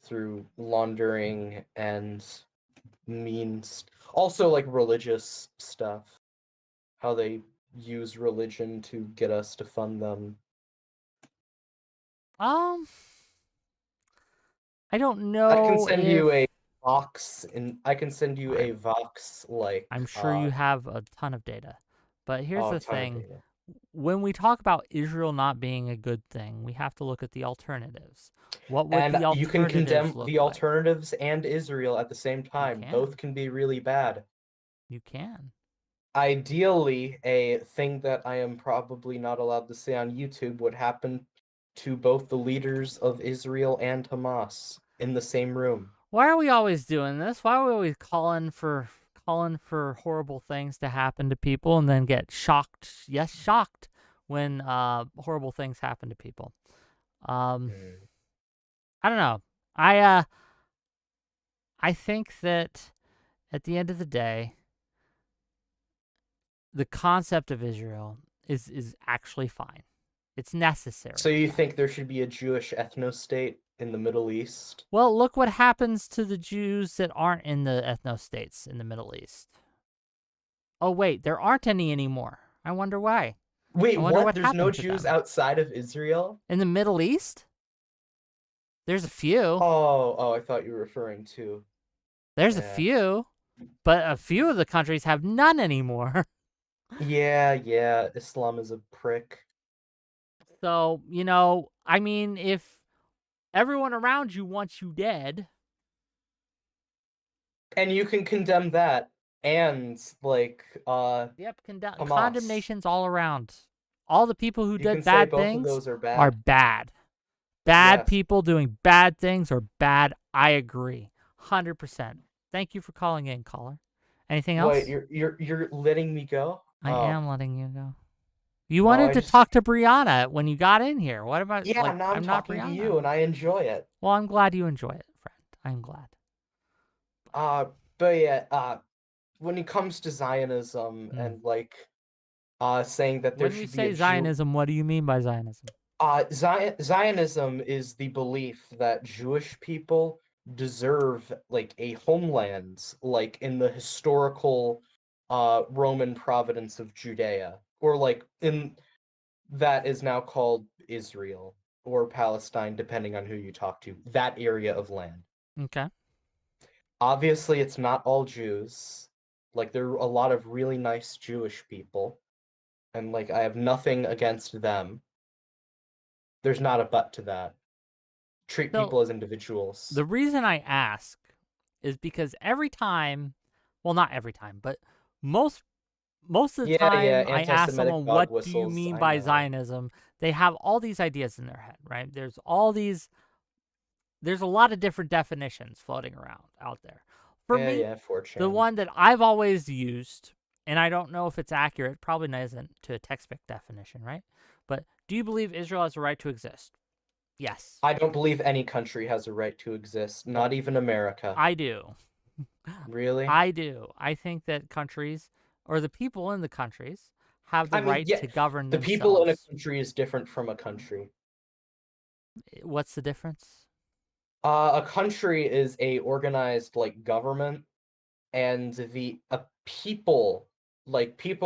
through laundering and means, also like religious stuff, how they use religion to get us to fund them. I don't know. I can send you a Vox, and I can send you a Vox, like... I'm sure you have a ton of data. But here's the thing. When we talk about Israel not being a good thing, we have to look at the alternatives. What would the alternatives you can condemn look the like? alternatives and Israel at the same time. Both can be really bad. You can. ideally, a thing that I am probably not allowed to say on YouTube would happen to both the leaders of Israel and Hamas in the same room. Why are we always doing this? Why are we always calling for horrible things to happen to people and then get shocked? Yes, shocked when horrible things happen to people. I don't know. I think that at the end of the day, the concept of Israel is actually fine. It's necessary. So you think there should be a Jewish ethno-state in the Middle East? Well, look what happens to the Jews that aren't in the ethno-states in the Middle East. Oh, wait, there aren't any anymore. I wonder why. Wait, I wonder what? There's no happened to Jews them. outside of Israel? In the Middle East? There's a few. Oh, I thought you were referring to... There's a few, but a few of the countries have none anymore. Yeah, Islam is a prick. So, I mean, if everyone around you wants you dead... And you can condemn that, and, like, Yep, Hamas. condemnations all around. All the people who You did can say bad both of things those are bad. are bad. Bad Yes. people doing bad things are bad. I agree. 100%. Thank you for calling in, caller. Anything else? Wait, you're letting me go? I Oh. am letting you go. You wanted to talk to Brianna when you got in here. What about Yeah, now I'm not talking to Brianna. you, and I enjoy it. Well, I'm glad you enjoy it, friend. I'm glad. But yeah, when it comes to Zionism and like saying that there When we should be say a Zionism, what do you mean by Zionism? Zionism is the belief that Jewish people deserve like a homeland, like in the historical Roman province of Judea, or like in that is now called Israel or Palestine, depending on who you talk to, that area of land. Okay. Obviously, it's not all Jews. Like, there are a lot of really nice Jewish people, and like, I have nothing against them. There's not a but to that. Treat people as individuals. The reason I ask is because every time, well, not every time, but most of the time I ask someone, what do you mean by Zionism? They have all these ideas in their head, right? There's a lot of different definitions floating around out there. For me, the one that I've always used, and I don't know if it's accurate, probably isn't to a textbook definition, right? But do you believe Israel has a right to exist? Yes. I don't believe any country has a right to exist, not even America. I do. Really? I do. I think that countries, or the people in the countries, have the right to govern themselves. The people in a country is different from a country. What's the difference? A country is a organized like government, and people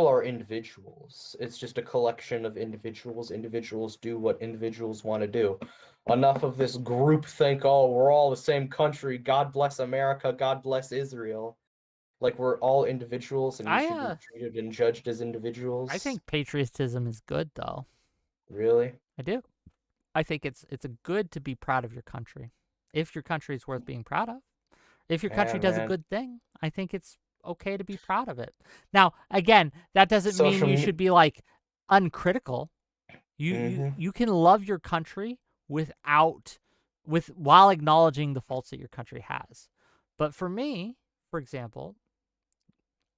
are individuals. It's just a collection of individuals. Individuals do what individuals want to do. Enough of this group think, oh, we're all the same country. God bless America. God bless Israel. Like, we're all individuals, and we should be treated and judged as individuals. I think patriotism is good, though. Really? I do. I think it's a good to be proud of your country. If your country is worth being proud of. If your country does a good thing, I think it's okay to be proud of it. Now, again, that doesn't mean you should be like uncritical. You can love your country while acknowledging the faults that your country has. But for me, for example,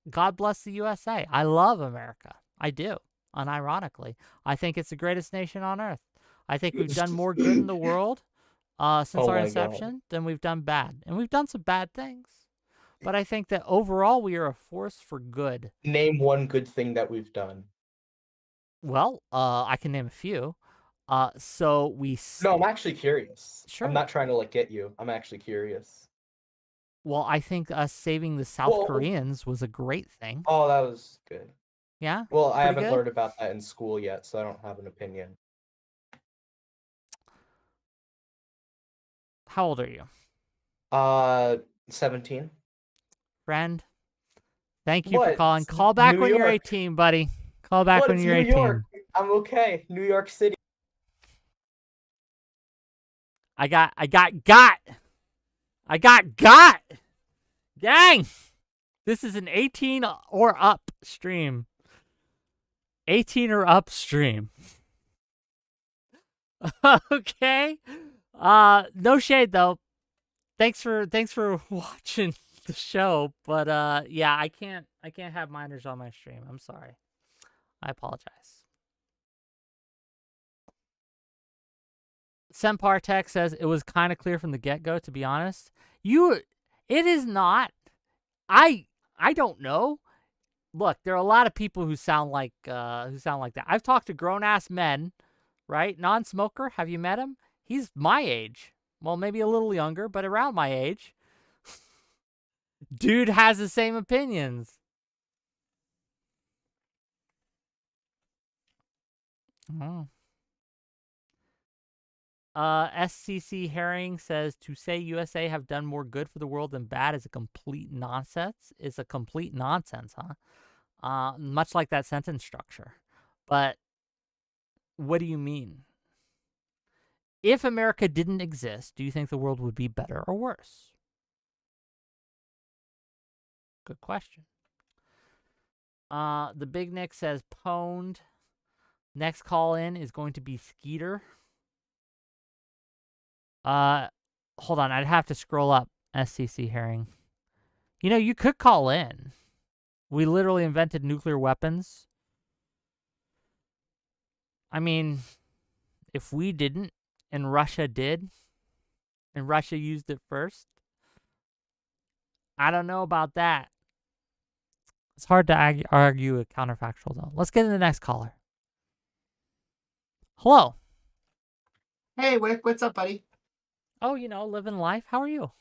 God bless the USA. I love America. I do. Unironically, I think it's the greatest nation on earth. I think we've done more good in the world since our inception than we've done bad. And we've done some bad things. But I think that overall we are a force for good. Name one good thing that we've done. Well, I can name a few. No, I'm actually curious. Sure. I'm not trying to like get you. I'm actually curious. Well, I think us saving the South Koreans was a great thing. Oh, that was good. Yeah? Well, I haven't learned about that in school yet, so I don't have an opinion. How old are you? 17. Friend, thank you for calling. Call back when you're 18, buddy. Call back when you're 18. New York. I'm okay. New York City. I got. Gang! This is an 18 or up stream. 18 or up stream. Okay. No shade though. Thanks for watching the show, but yeah, I can't have minors on my stream. I'm sorry. I apologize. Sempartech says it was kind of clear from the get-go, to be honest. It is not. I don't know. Look, there are a lot of people who sound like that. I've talked to grown-ass men, right? Non-smoker. Have you met him? He's my age. Well, maybe a little younger, but around my age. Dude has the same opinions. Oh. SCC Herring says, to say USA have done more good for the world than bad is a complete nonsense. It's a complete nonsense, huh? Much like that sentence structure. But what do you mean? If America didn't exist, do you think the world would be better or worse? Good question. The Big Nick says, pwned. Next call in is going to be Skeeter. Hold on, I'd have to scroll up, SCC Herring. You know, you could call in. We literally invented nuclear weapons. I mean, if we didn't, and Russia did, and Russia used it first, I don't know about that. It's hard to argue a counterfactual, though. Let's get to the next caller. Hello. Hey, Wick, what's up, buddy? Oh, you know, living life. How are you?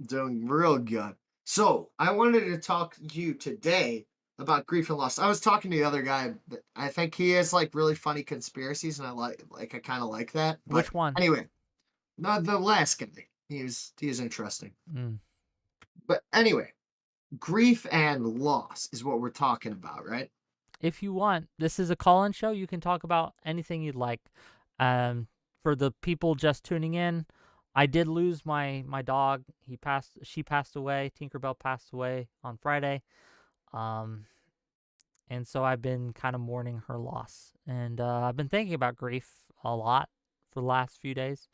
Doing real good. So, I wanted to talk to you today about grief and loss. I was talking to the other guy. I think he has like really funny conspiracies, and I kind of like that. But Which one? Anyway, the last guy. He is interesting. Mm. But anyway, grief and loss is what we're talking about, right? If you want, this is a call-in show. You can talk about anything you'd like. For the people just tuning in, I did lose my dog. She passed away. Tinkerbell passed away on Friday. And so I've been kind of mourning her loss. And I've been thinking about grief a lot for the last few days.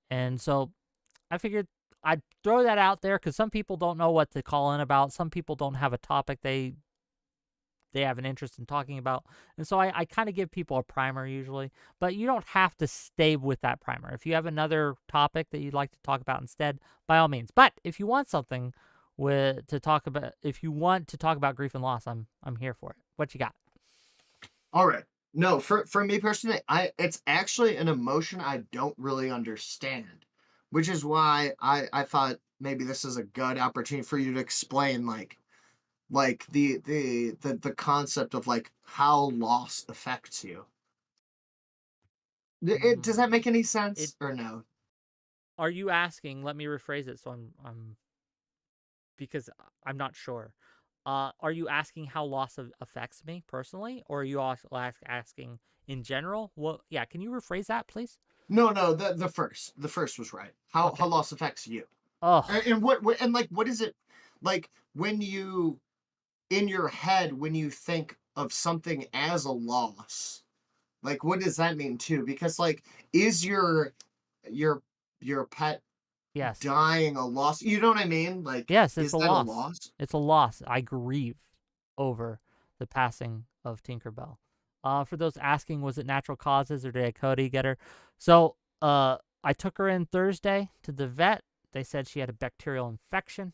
And so I figured I'd throw that out there because some people don't know what to call in about. Some people don't have a topic they have an interest in talking about. And so I kind of give people a primer usually, but you don't have to stay with that primer. If you have another topic that you'd like to talk about instead, by all means. But if you want something if you want to talk about grief and loss, I'm here for it. What you got? All right. No, for me personally, it's actually an emotion I don't really understand, which is why I thought maybe this is a good opportunity for you to explain like the concept of like how loss affects you. Does that make any sense or no? Are you asking? Let me rephrase it so I'm because I'm not sure. Are you asking how loss affects me personally, or are you also asking in general? Well, yeah. Can you rephrase that, please? No. The first was right. How loss affects you. Oh, and what is it like when you in your head when you think of something as a loss? Like, what does that mean too? Because like, is your pet yes, dying a loss? You know what I mean? Like, yes, it's is a that loss. a loss? It's a loss. I grieve over the passing of Tinkerbell. For those asking, was it natural causes or did a Cody get her? So, I took her in Thursday to the vet. They said she had a bacterial infection.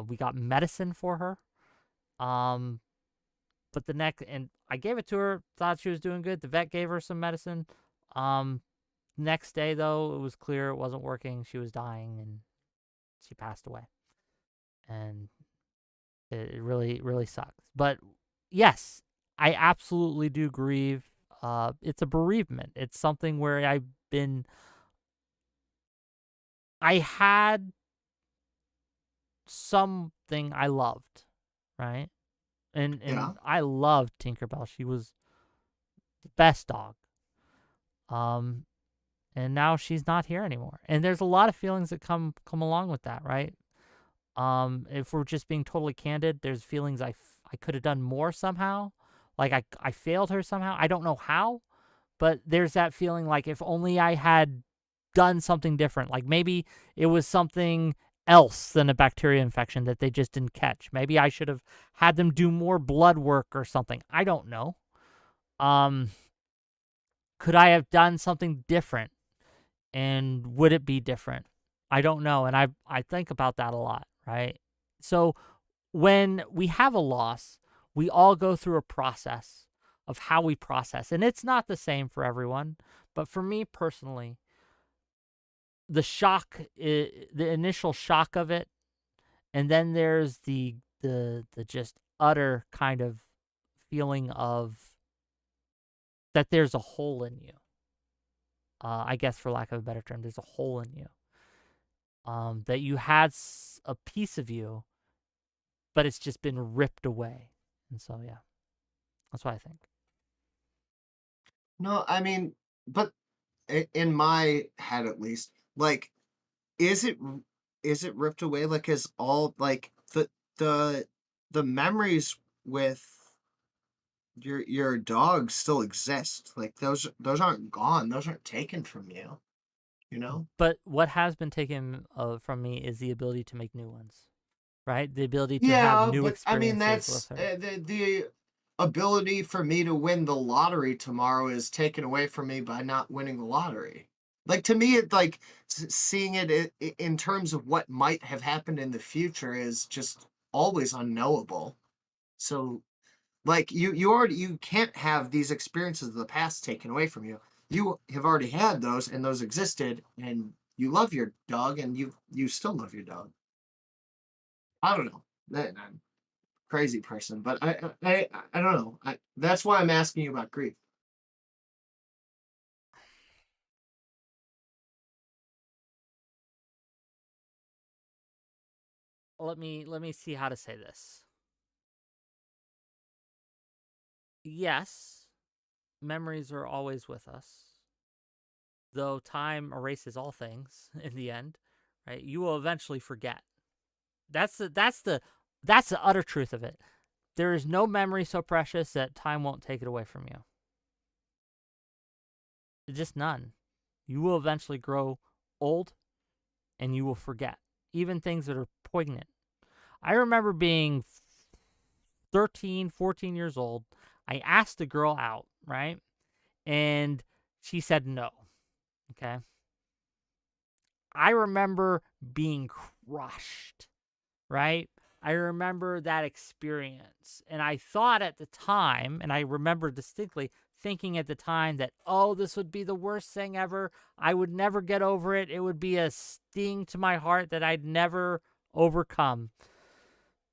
We got medicine for her. But and I gave it to her, thought she was doing good. The vet gave her some medicine. Next day, though, it was clear it wasn't working. She was dying, and she passed away. And it really, really sucks. But yes, I absolutely do grieve. It's a bereavement. It's something where I had something I loved, right? And Yeah. I loved Tinkerbell. She was the best dog. And now she's not here anymore. And there's a lot of feelings that come along with that, right? If we're just being totally candid, there's feelings I could have done more somehow. Like I failed her somehow. I don't know how, but there's that feeling like if only I had done something different. Like maybe it was something else than a bacteria infection that they just didn't catch. Maybe I should have had them do more blood work or something. I don't know. Could I have done something different? And would it be different? I don't know. And I think about that a lot, right? So when we have a loss, we all go through a process of how we process. And it's not the same for everyone. But for me personally, the shock, the initial shock of it, and then there's the just utter kind of feeling of that there's a hole in you. I guess for lack of a better term, there's a hole in you. That you had a piece of you, but it's just been ripped away. And so, yeah, that's what I think. No, I mean, but in my head at least, like, is it ripped away? Like, is all like the memories with your dog still exist? Like those aren't gone. Those aren't taken from you. You know. But what has been taken from me is the ability to make new ones, right? The ability to Yeah, have new but I mean experiences that's with her. the ability for me to win the lottery tomorrow is taken away from me by not winning the lottery. Like to me, it like seeing it in terms of what might have happened in the future is just always unknowable. So, like you can't have these experiences of the past taken away from you. You have already had those, and those existed, and you love your dog, and you still love your dog. I don't know. I'm a crazy person, but I don't know. That's why I'm asking you about grief. Let me see how to say this. Yes, memories are always with us. Though time erases all things in the end, right? You will eventually forget. That's the utter truth of it. There is no memory so precious that time won't take it away from you. Just none. You will eventually grow old and you will forget. Even things that are poignant. I remember being 13, 14 years old. I asked a girl out, right? And she said no. Okay. I remember being crushed, right? I remember that experience. And I thought at the time, and I remember distinctly thinking at the time that, oh, this would be the worst thing ever. I would never get over it. It would be a sting to my heart that I'd never overcome.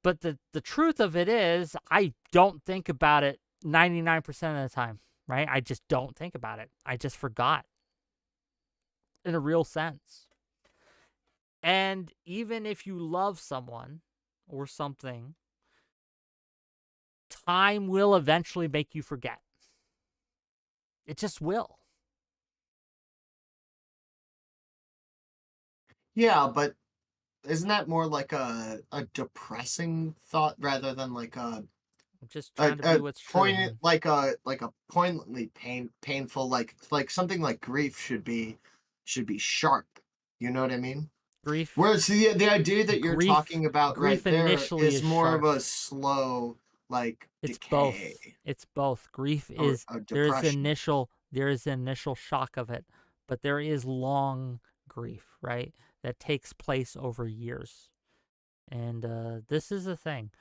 But the truth of it is, I don't think about it 99% of the time, right? I just don't think about it. I just forgot in a real sense. And even if you love someone or something, time will eventually make you forget. It just will. Yeah, but isn't that more like a depressing thought rather than like I'm just trying to be what's true. poignant, like a poignantly painful, like something like grief should be sharp. You know what I mean? Grief. Whereas the idea that you're talking about right there initially is more sharp. of a slow, like, It's decay. both. It's both. Grief Or is a there is depression. the initial shock of it, but there is long grief, right? That takes place over years. And this is the thing.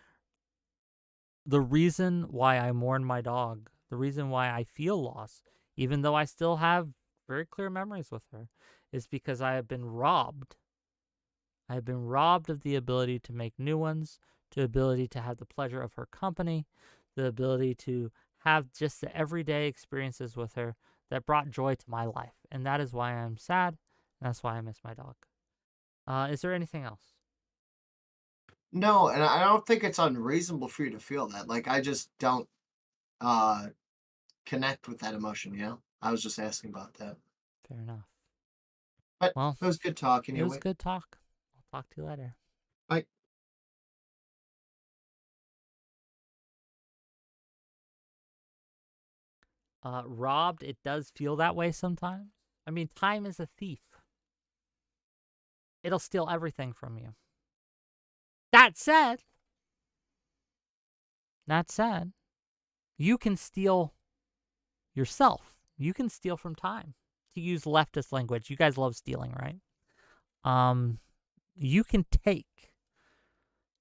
The reason why I mourn my dog, the reason why I feel loss, even though I still have very clear memories with her, is because I have been robbed. I have been robbed of the ability to make new ones, the ability to have the pleasure of her company, the ability to have just the everyday experiences with her that brought joy to my life. And that is why I'm sad, and that's why I miss my dog. Is there anything else? No, and I don't think it's unreasonable for you to feel that. Like, I just don't connect with that emotion, you know? I was just asking about that. Fair enough. But Well, it was good talking. it was good talk. I'll talk to you later. Bye. robbed, it does feel that way sometimes. I mean, time is a thief. It'll steal everything from you. That said, you can steal yourself. You can steal from time. To use leftist language, you guys love stealing, right? You can take.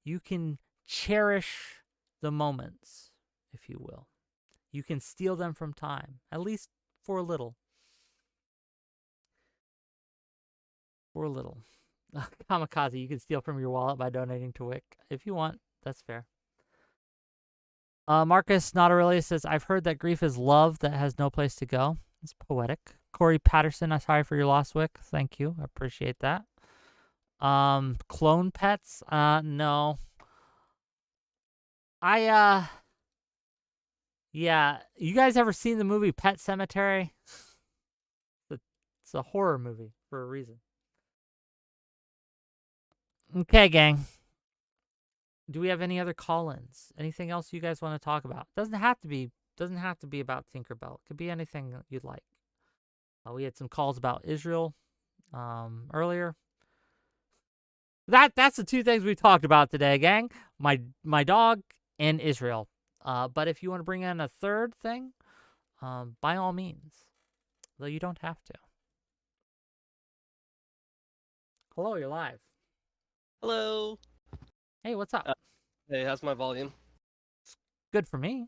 You can cherish the moments, if you will. You can steal them from time, at least for a little. For a little. Kamikaze, you can steal from your wallet by donating to Wick. If you want, that's fair. Marcus Not Aurelius says, I've heard that grief is love that has no place to go. It's poetic. Corey Patterson, I'm sorry for your loss, Wick. Thank you. I appreciate that. Clone pets? No. Yeah. You guys ever seen the movie Pet Sematary? It's a horror movie for a reason. Okay, gang. Do we have any other call-ins? Anything else you guys want to talk about? Doesn't have to be about Tinkerbell. It could be anything you'd like. We had some calls about Israel earlier. That's the two things we talked about today, gang. My dog and Israel. But if you want to bring in a third thing, by all means. Though you don't have to. Hello, you're live. Hello. Hey, what's up? Hey, how's my volume? Good for me.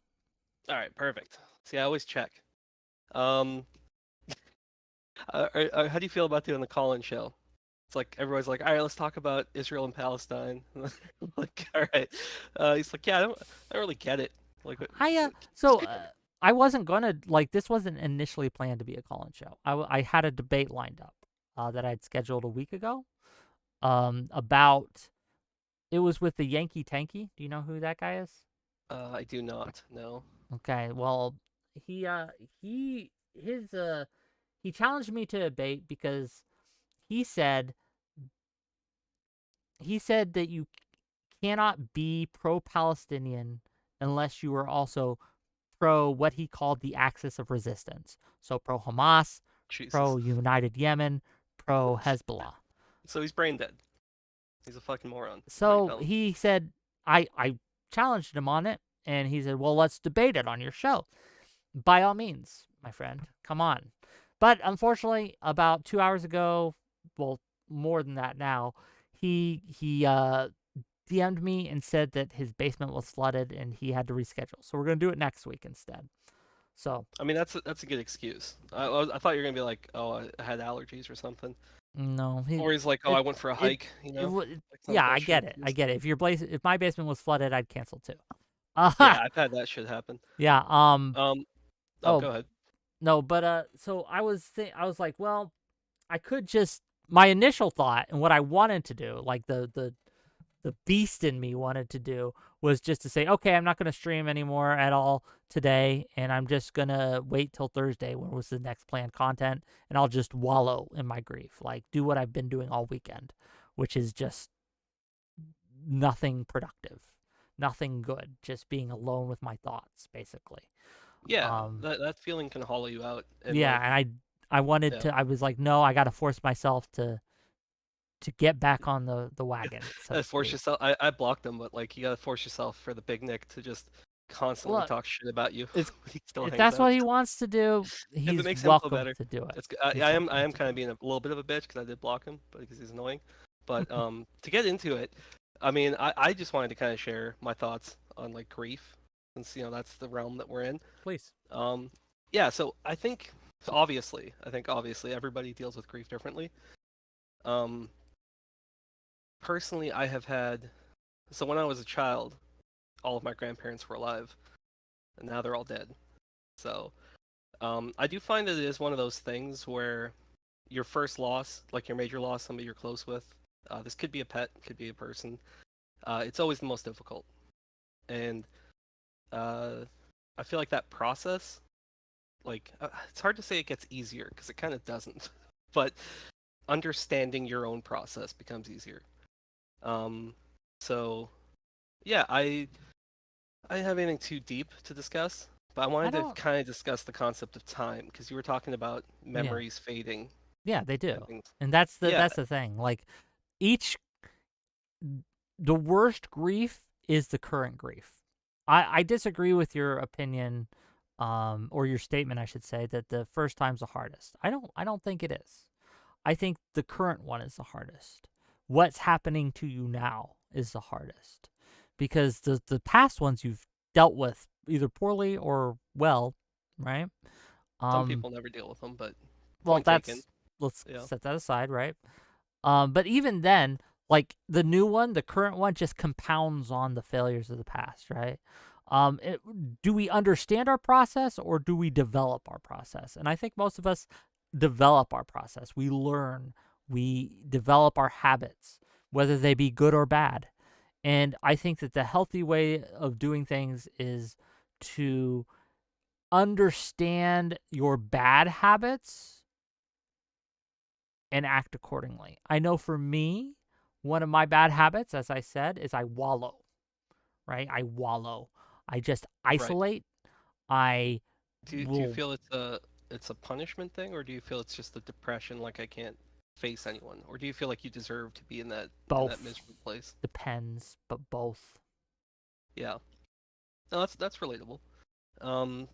All right, perfect. See, I always check. How do you feel about doing the call-in show? It's like everyone's like, all right, let's talk about Israel and Palestine. Like, all right. He's like, yeah, I don't really get it. Like, I wasn't gonna this wasn't initially planned to be a call-in show. I had a debate lined up that I'd scheduled a week ago. About it was with the Yankee Tanky. Do you know who that guy is? I do not. No. Okay. Well, he challenged me to debate because he said that you cannot be pro-Palestinian unless you are also pro what he called the axis of resistance. So pro-Hamas, pro-United Yemen, pro-Hezbollah. So he's brain dead. He's a fucking moron. So he said, I challenged him on it, and he said, well, let's debate it on your show. By all means, my friend, come on. But unfortunately, about 2 hours ago, well, more than that now, he DM'd me and said that his basement was flooded and he had to reschedule. So we're going to do it next week instead. So I mean, that's a good excuse. I thought you were going to be like, oh, I had allergies or something. No. Or he's like, oh, I went for a hike, yeah, I get it. If my basement was flooded, I'd cancel too. Yeah, I've had that shit happen. Yeah. Go ahead. No, but so I was like, well, I could just, my initial thought and what I wanted to do, like the beast in me wanted to do, was just to say, okay, I'm not going to stream anymore at all today, and I'm just going to wait till Thursday when was the next planned content, and I'll just wallow in my grief, like do what I've been doing all weekend, which is just nothing productive, nothing good, just being alone with my thoughts, basically. Yeah, that feeling can hollow you out. And and I wanted to, I was like, no, I got to force myself to get back on the wagon. So force yourself. I blocked him, but like you gotta force yourself for the big Nick to just constantly talk shit about you. If that's what he wants to do, he's welcome to do it. I am kind of being a little bit of a bitch because I did block him, but because he's annoying. But to get into it, I mean, I just wanted to kind of share my thoughts on like grief, since that's the realm that we're in. Please. Yeah. So I think obviously everybody deals with grief differently. Personally, I have had, so when I was a child, all of my grandparents were alive, and now they're all dead. So, I do find that it is one of those things where your first loss, like your major loss, somebody you're close with, this could be a pet, could be a person, it's always the most difficult. And I feel like that process, like, it's hard to say it gets easier, because it kind of doesn't, but understanding your own process becomes easier. So, yeah, I didn't have anything too deep to discuss, But I wanted to don't- kind of discuss the concept of time because you were talking about memories fading Yeah, they do. and things. And that's the Yeah. thing. Like the worst grief is the current grief. I disagree with your opinion, or your statement, I should say, that the first time's the hardest. I don't think it is. I think the current one is the hardest. What's happening to you now is the hardest, because the past ones you've dealt with either poorly or well, right? Some people never deal with them, but Well, point taken. let's Yeah. set that aside, right? But even then, like the new one, the current one just compounds on the failures of the past, right? Do we understand our process, or do we develop our process? And I think most of us develop our process. We learn, we develop our habits, whether they be good or bad. And I think that the healthy way of doing things is to understand your bad habits and act accordingly. I know for me, one of my bad habits, as I said, is I wallow, right? I wallow. I just isolate. I Do you will feel it's a punishment thing, or do you feel it's just the depression, like I can't face anyone, or do you feel like you deserve to be in that both. miserable place? Depends, but both. Yeah. No, that's relatable. And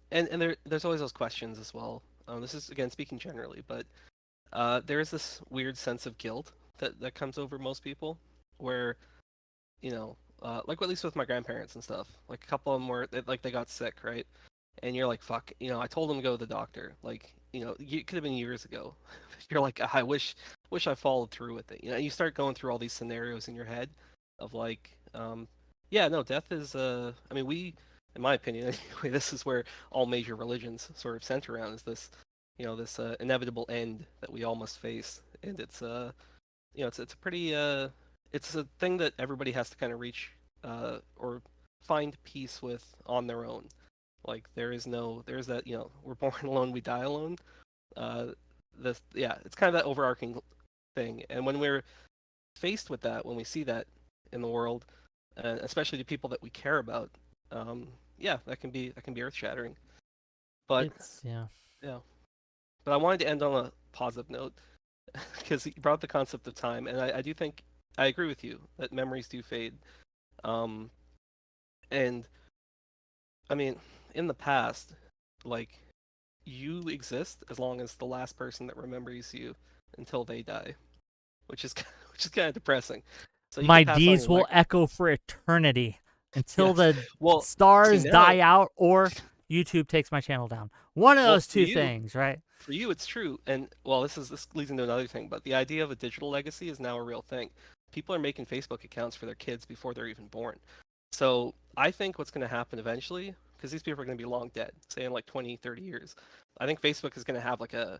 there's always those questions as well. This is again speaking generally, but there is this weird sense of guilt that comes over most people, where like at least with my grandparents and stuff, like a couple of them were like they got sick, right? And you're like, fuck, I told them to go to the doctor, like, it could have been years ago. You're like, I wish I followed through with it. You start going through all these scenarios in your head of like, yeah, no, death is I mean, in my opinion anyway, this is where all major religions sort of center around, is this this inevitable end that we all must face. And it's it's a pretty it's a thing that everybody has to kind of reach or find peace with on their own. Like there's that, we're born alone, we die alone. It's kind of that overarching thing. And when we're faced with that, when we see that in the world, and especially the people that we care about, that can be earth shattering. But yeah. But I wanted to end on a positive note because you brought up the concept of time, and I do think I agree with you that memories do fade. And I mean, in the past, like, you exist as long as the last person that remembers you until they die, which is kind of depressing. So my deeds will echo for eternity until the stars die out or YouTube takes my channel down. One of those two things, right? For you, it's true. And this leads into another thing, but the idea of a digital legacy is now a real thing. People are making Facebook accounts for their kids before they're even born. So I think what's going to happen eventually, because these people are going to be long dead, say in like 20, 30 years, I think Facebook is going to have like a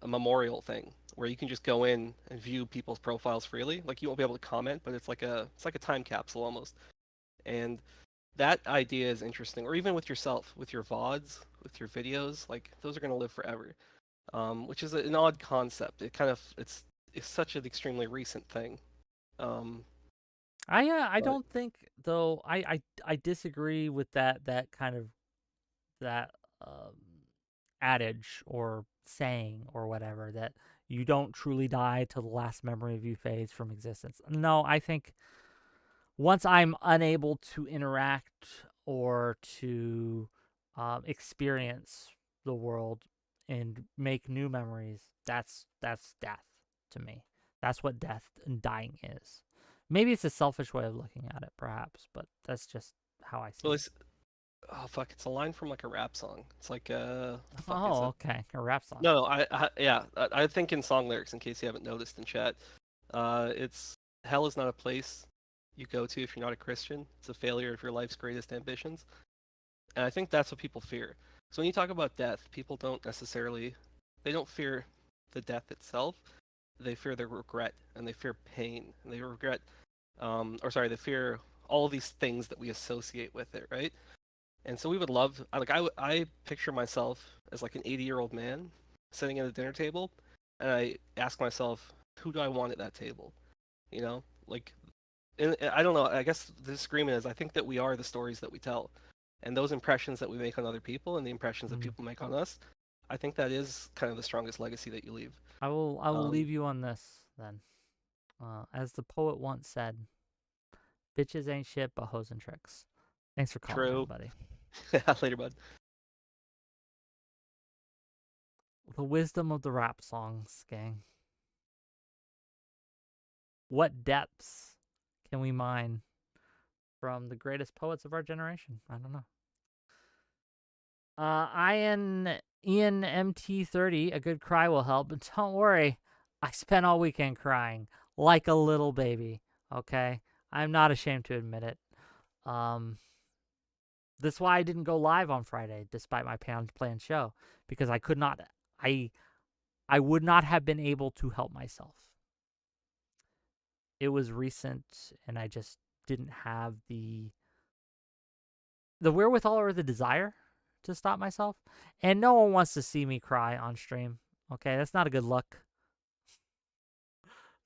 memorial thing where you can just go in and view people's profiles freely. Like you won't be able to comment, but it's like a time capsule almost. And that idea is interesting. Or even with yourself, with your VODs, with your videos, like those are going to live forever. Which is an odd concept. It's such an extremely recent thing. I don't think though. I disagree with that kind of adage or saying or whatever, that you don't truly die till the last memory of you fades from existence. No, I think once I'm unable to interact or to experience the world and make new memories, that's death to me. That's what death and dying is. Maybe it's a selfish way of looking at it, perhaps, but that's just how I see it. Oh fuck! It's a line from like a rap song. It's like okay, a rap song. No, I think in song lyrics, in case you haven't noticed in chat, it's hell is not a place you go to if you're not a Christian. It's a failure of your life's greatest ambitions. And I think that's what people fear. So when you talk about death, people don't fear the death itself. They fear the regret, and they fear pain, and they regret, they fear all these things that we associate with it, right? And so we would love, I picture myself as like an 80-year-old man sitting at a dinner table, and I ask myself, who do I want at that table? Like, and I don't know, I guess the disagreement is I think that we are the stories that we tell. And those impressions that we make on other people and the impressions that people make on us, I think that is kind of the strongest legacy that you leave. I will leave you on this then. As the poet once said, bitches ain't shit but hoes and tricks. Thanks for calling, True. buddy. Later, bud. The wisdom of the rap songs, gang. What depths can we mine from the greatest poets of our generation? I don't know. Ian MT30, a good cry will help, but don't worry, I spent all weekend crying like a little baby. Okay, I'm not ashamed to admit it. That's why I didn't go live on Friday, despite my planned show, because I could not. I would not have been able to help myself. It was recent, and I just didn't have the wherewithal or the desire to stop myself. And no one wants to see me cry on stream. Okay, that's not a good look.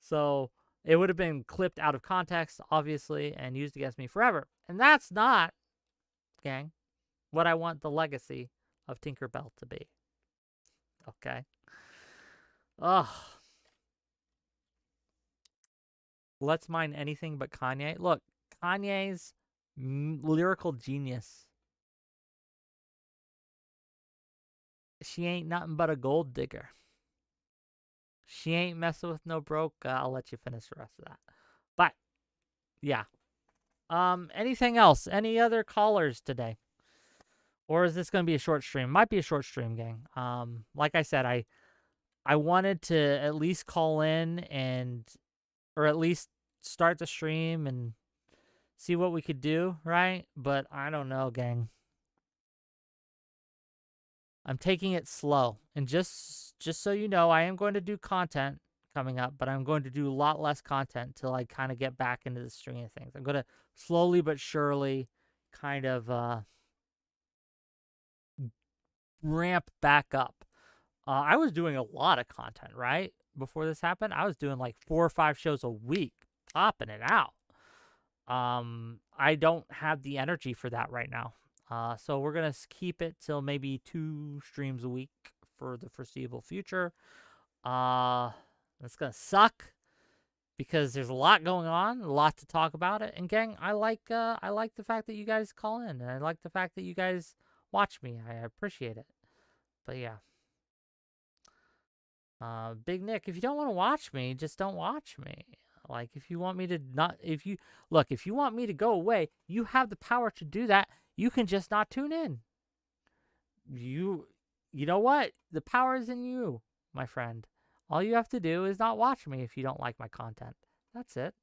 So it would have been clipped out of context, obviously, and used against me forever. And that's not, gang, what I want the legacy of Tinkerbell to be. Okay. Ugh. Let's mine anything but Kanye. Look, Kanye's lyrical genius. She ain't nothing but a gold digger. She ain't messing with no broke. I'll let you finish the rest of that. But, yeah. Anything else? Any other callers today? Or is this going to be a short stream? Might be a short stream, gang. Like I said, I wanted to at least call in or at least start the stream and see what we could do, right? But I don't know, gang. I'm taking it slow. And just so you know, I am going to do content coming up, but I'm going to do a lot less content until I kind of get back into the string of things. I'm going to slowly but surely kind of ramp back up. I was doing a lot of content, right? Before this happened, I was doing like 4 or 5 shows a week, popping it out. I don't have the energy for that right now. So we're going to keep it till maybe 2 streams a week for the foreseeable future. It's going to suck because there's a lot going on, a lot to talk about it. And gang, I like the fact that you guys call in, and I like the fact that you guys watch me. I appreciate it. But yeah. Big Nick, if you don't want to watch me, just don't watch me. Like, if you want me to if you want me to go away, you have the power to do that. You can just not tune in. You know what? The power is in you, my friend. All you have to do is not watch me if you don't like my content. That's it.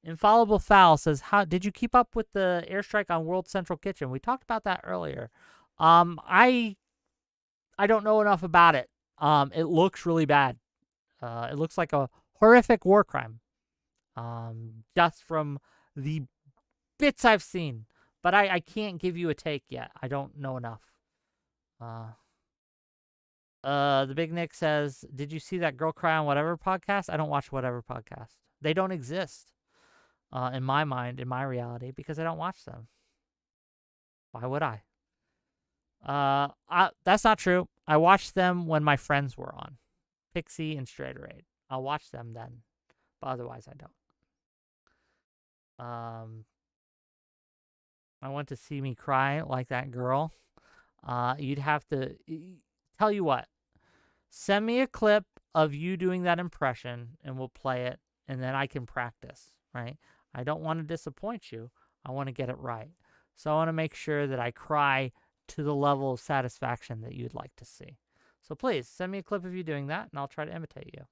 Infallible Fowl says, "How did you keep up with the airstrike on World Central Kitchen?" We talked about that earlier. I don't know enough about it. It looks really bad. It looks like a horrific war crime. Just from the bits I've seen. But I can't give you a take yet. I don't know enough. The Big Nick says, "Did you see that Girl Cry on Whatever podcast?" I don't watch Whatever podcast. They don't exist in my mind, in my reality, because I don't watch them. Why would I? That's not true. I watched them when my friends were on. Pixie and Strader Raid. I'll watch them then. But otherwise, I don't. I want to see me cry like that girl. You'd have to... Tell you what. Send me a clip of you doing that impression, and we'll play it, and then I can practice, right? I don't want to disappoint you. I want to get it right. So I want to make sure that I cry to the level of satisfaction that you'd like to see. So please, send me a clip of you doing that, and I'll try to imitate you.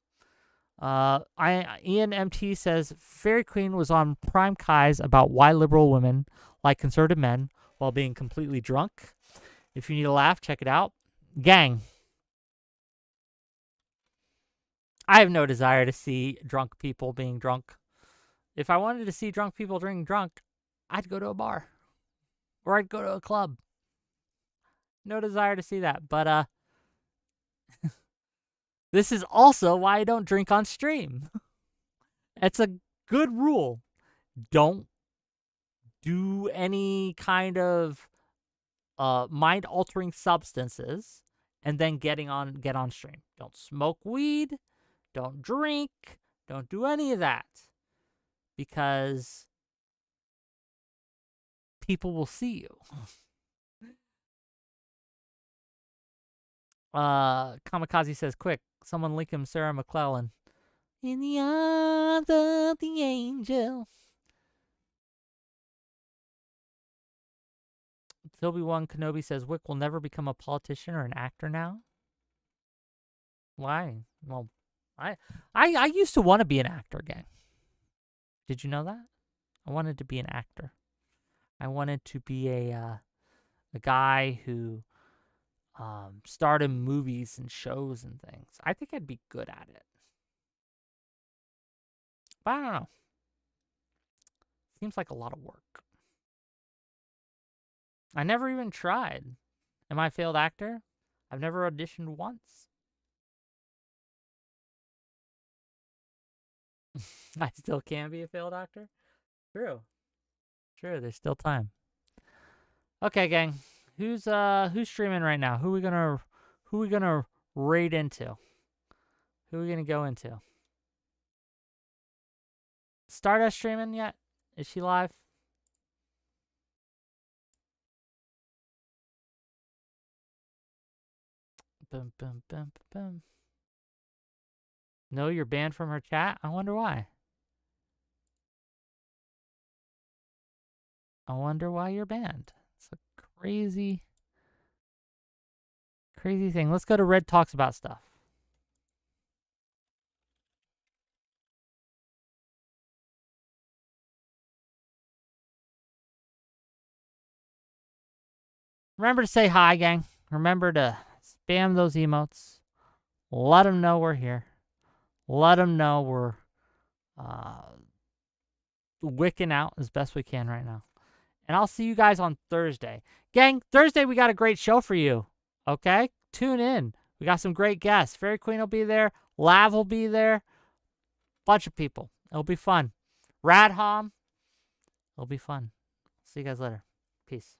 Ian MT says, Fairy Queen was on Prime Kai's about why liberal women like conservative men while being completely drunk. If you need a laugh, check it out. Gang, I have no desire to see drunk people being drunk. If I wanted to see drunk people being drunk, I'd go to a bar. Or I'd go to a club. No desire to see that. But, this is also why I don't drink on stream. It's a good rule. Don't do any kind of mind-altering substances and then get on stream. Don't smoke weed. Don't drink. Don't do any of that. Because people will see you. Kamikaze says, quick, someone link him Sarah McClellan. In the arms of the angel. Obi-Wan Kenobi says, Wick will never become a politician or an actor now. Why? Well, I used to want to be an actor, gang. Did you know that? I wanted to be an actor. I wanted to be a guy who starred in movies and shows and things. I think I'd be good at it. But I don't know. Seems like a lot of work. I never even tried. Am I a failed actor? I've never auditioned once. I still can be a failed actor? True. True, there's still time. Okay, gang. Who's streaming right now? Who are we gonna raid into? Who are we gonna go into? Stardust streaming yet? Is she live? Boom, boom, boom, boom. No, you're banned from her chat? I wonder why. I wonder why you're banned. It's a crazy thing. Let's go to Red Talks About Stuff. Remember to say hi, gang. Remember to spam those emotes. Let them know we're here. Let them know we're wicking out as best we can right now. And I'll see you guys on Thursday. Gang, Thursday we got a great show for you. Okay? Tune in. We got some great guests. Fairy Queen will be there. Lav will be there. Bunch of people. It'll be fun. Radhom. It'll be fun. See you guys later. Peace.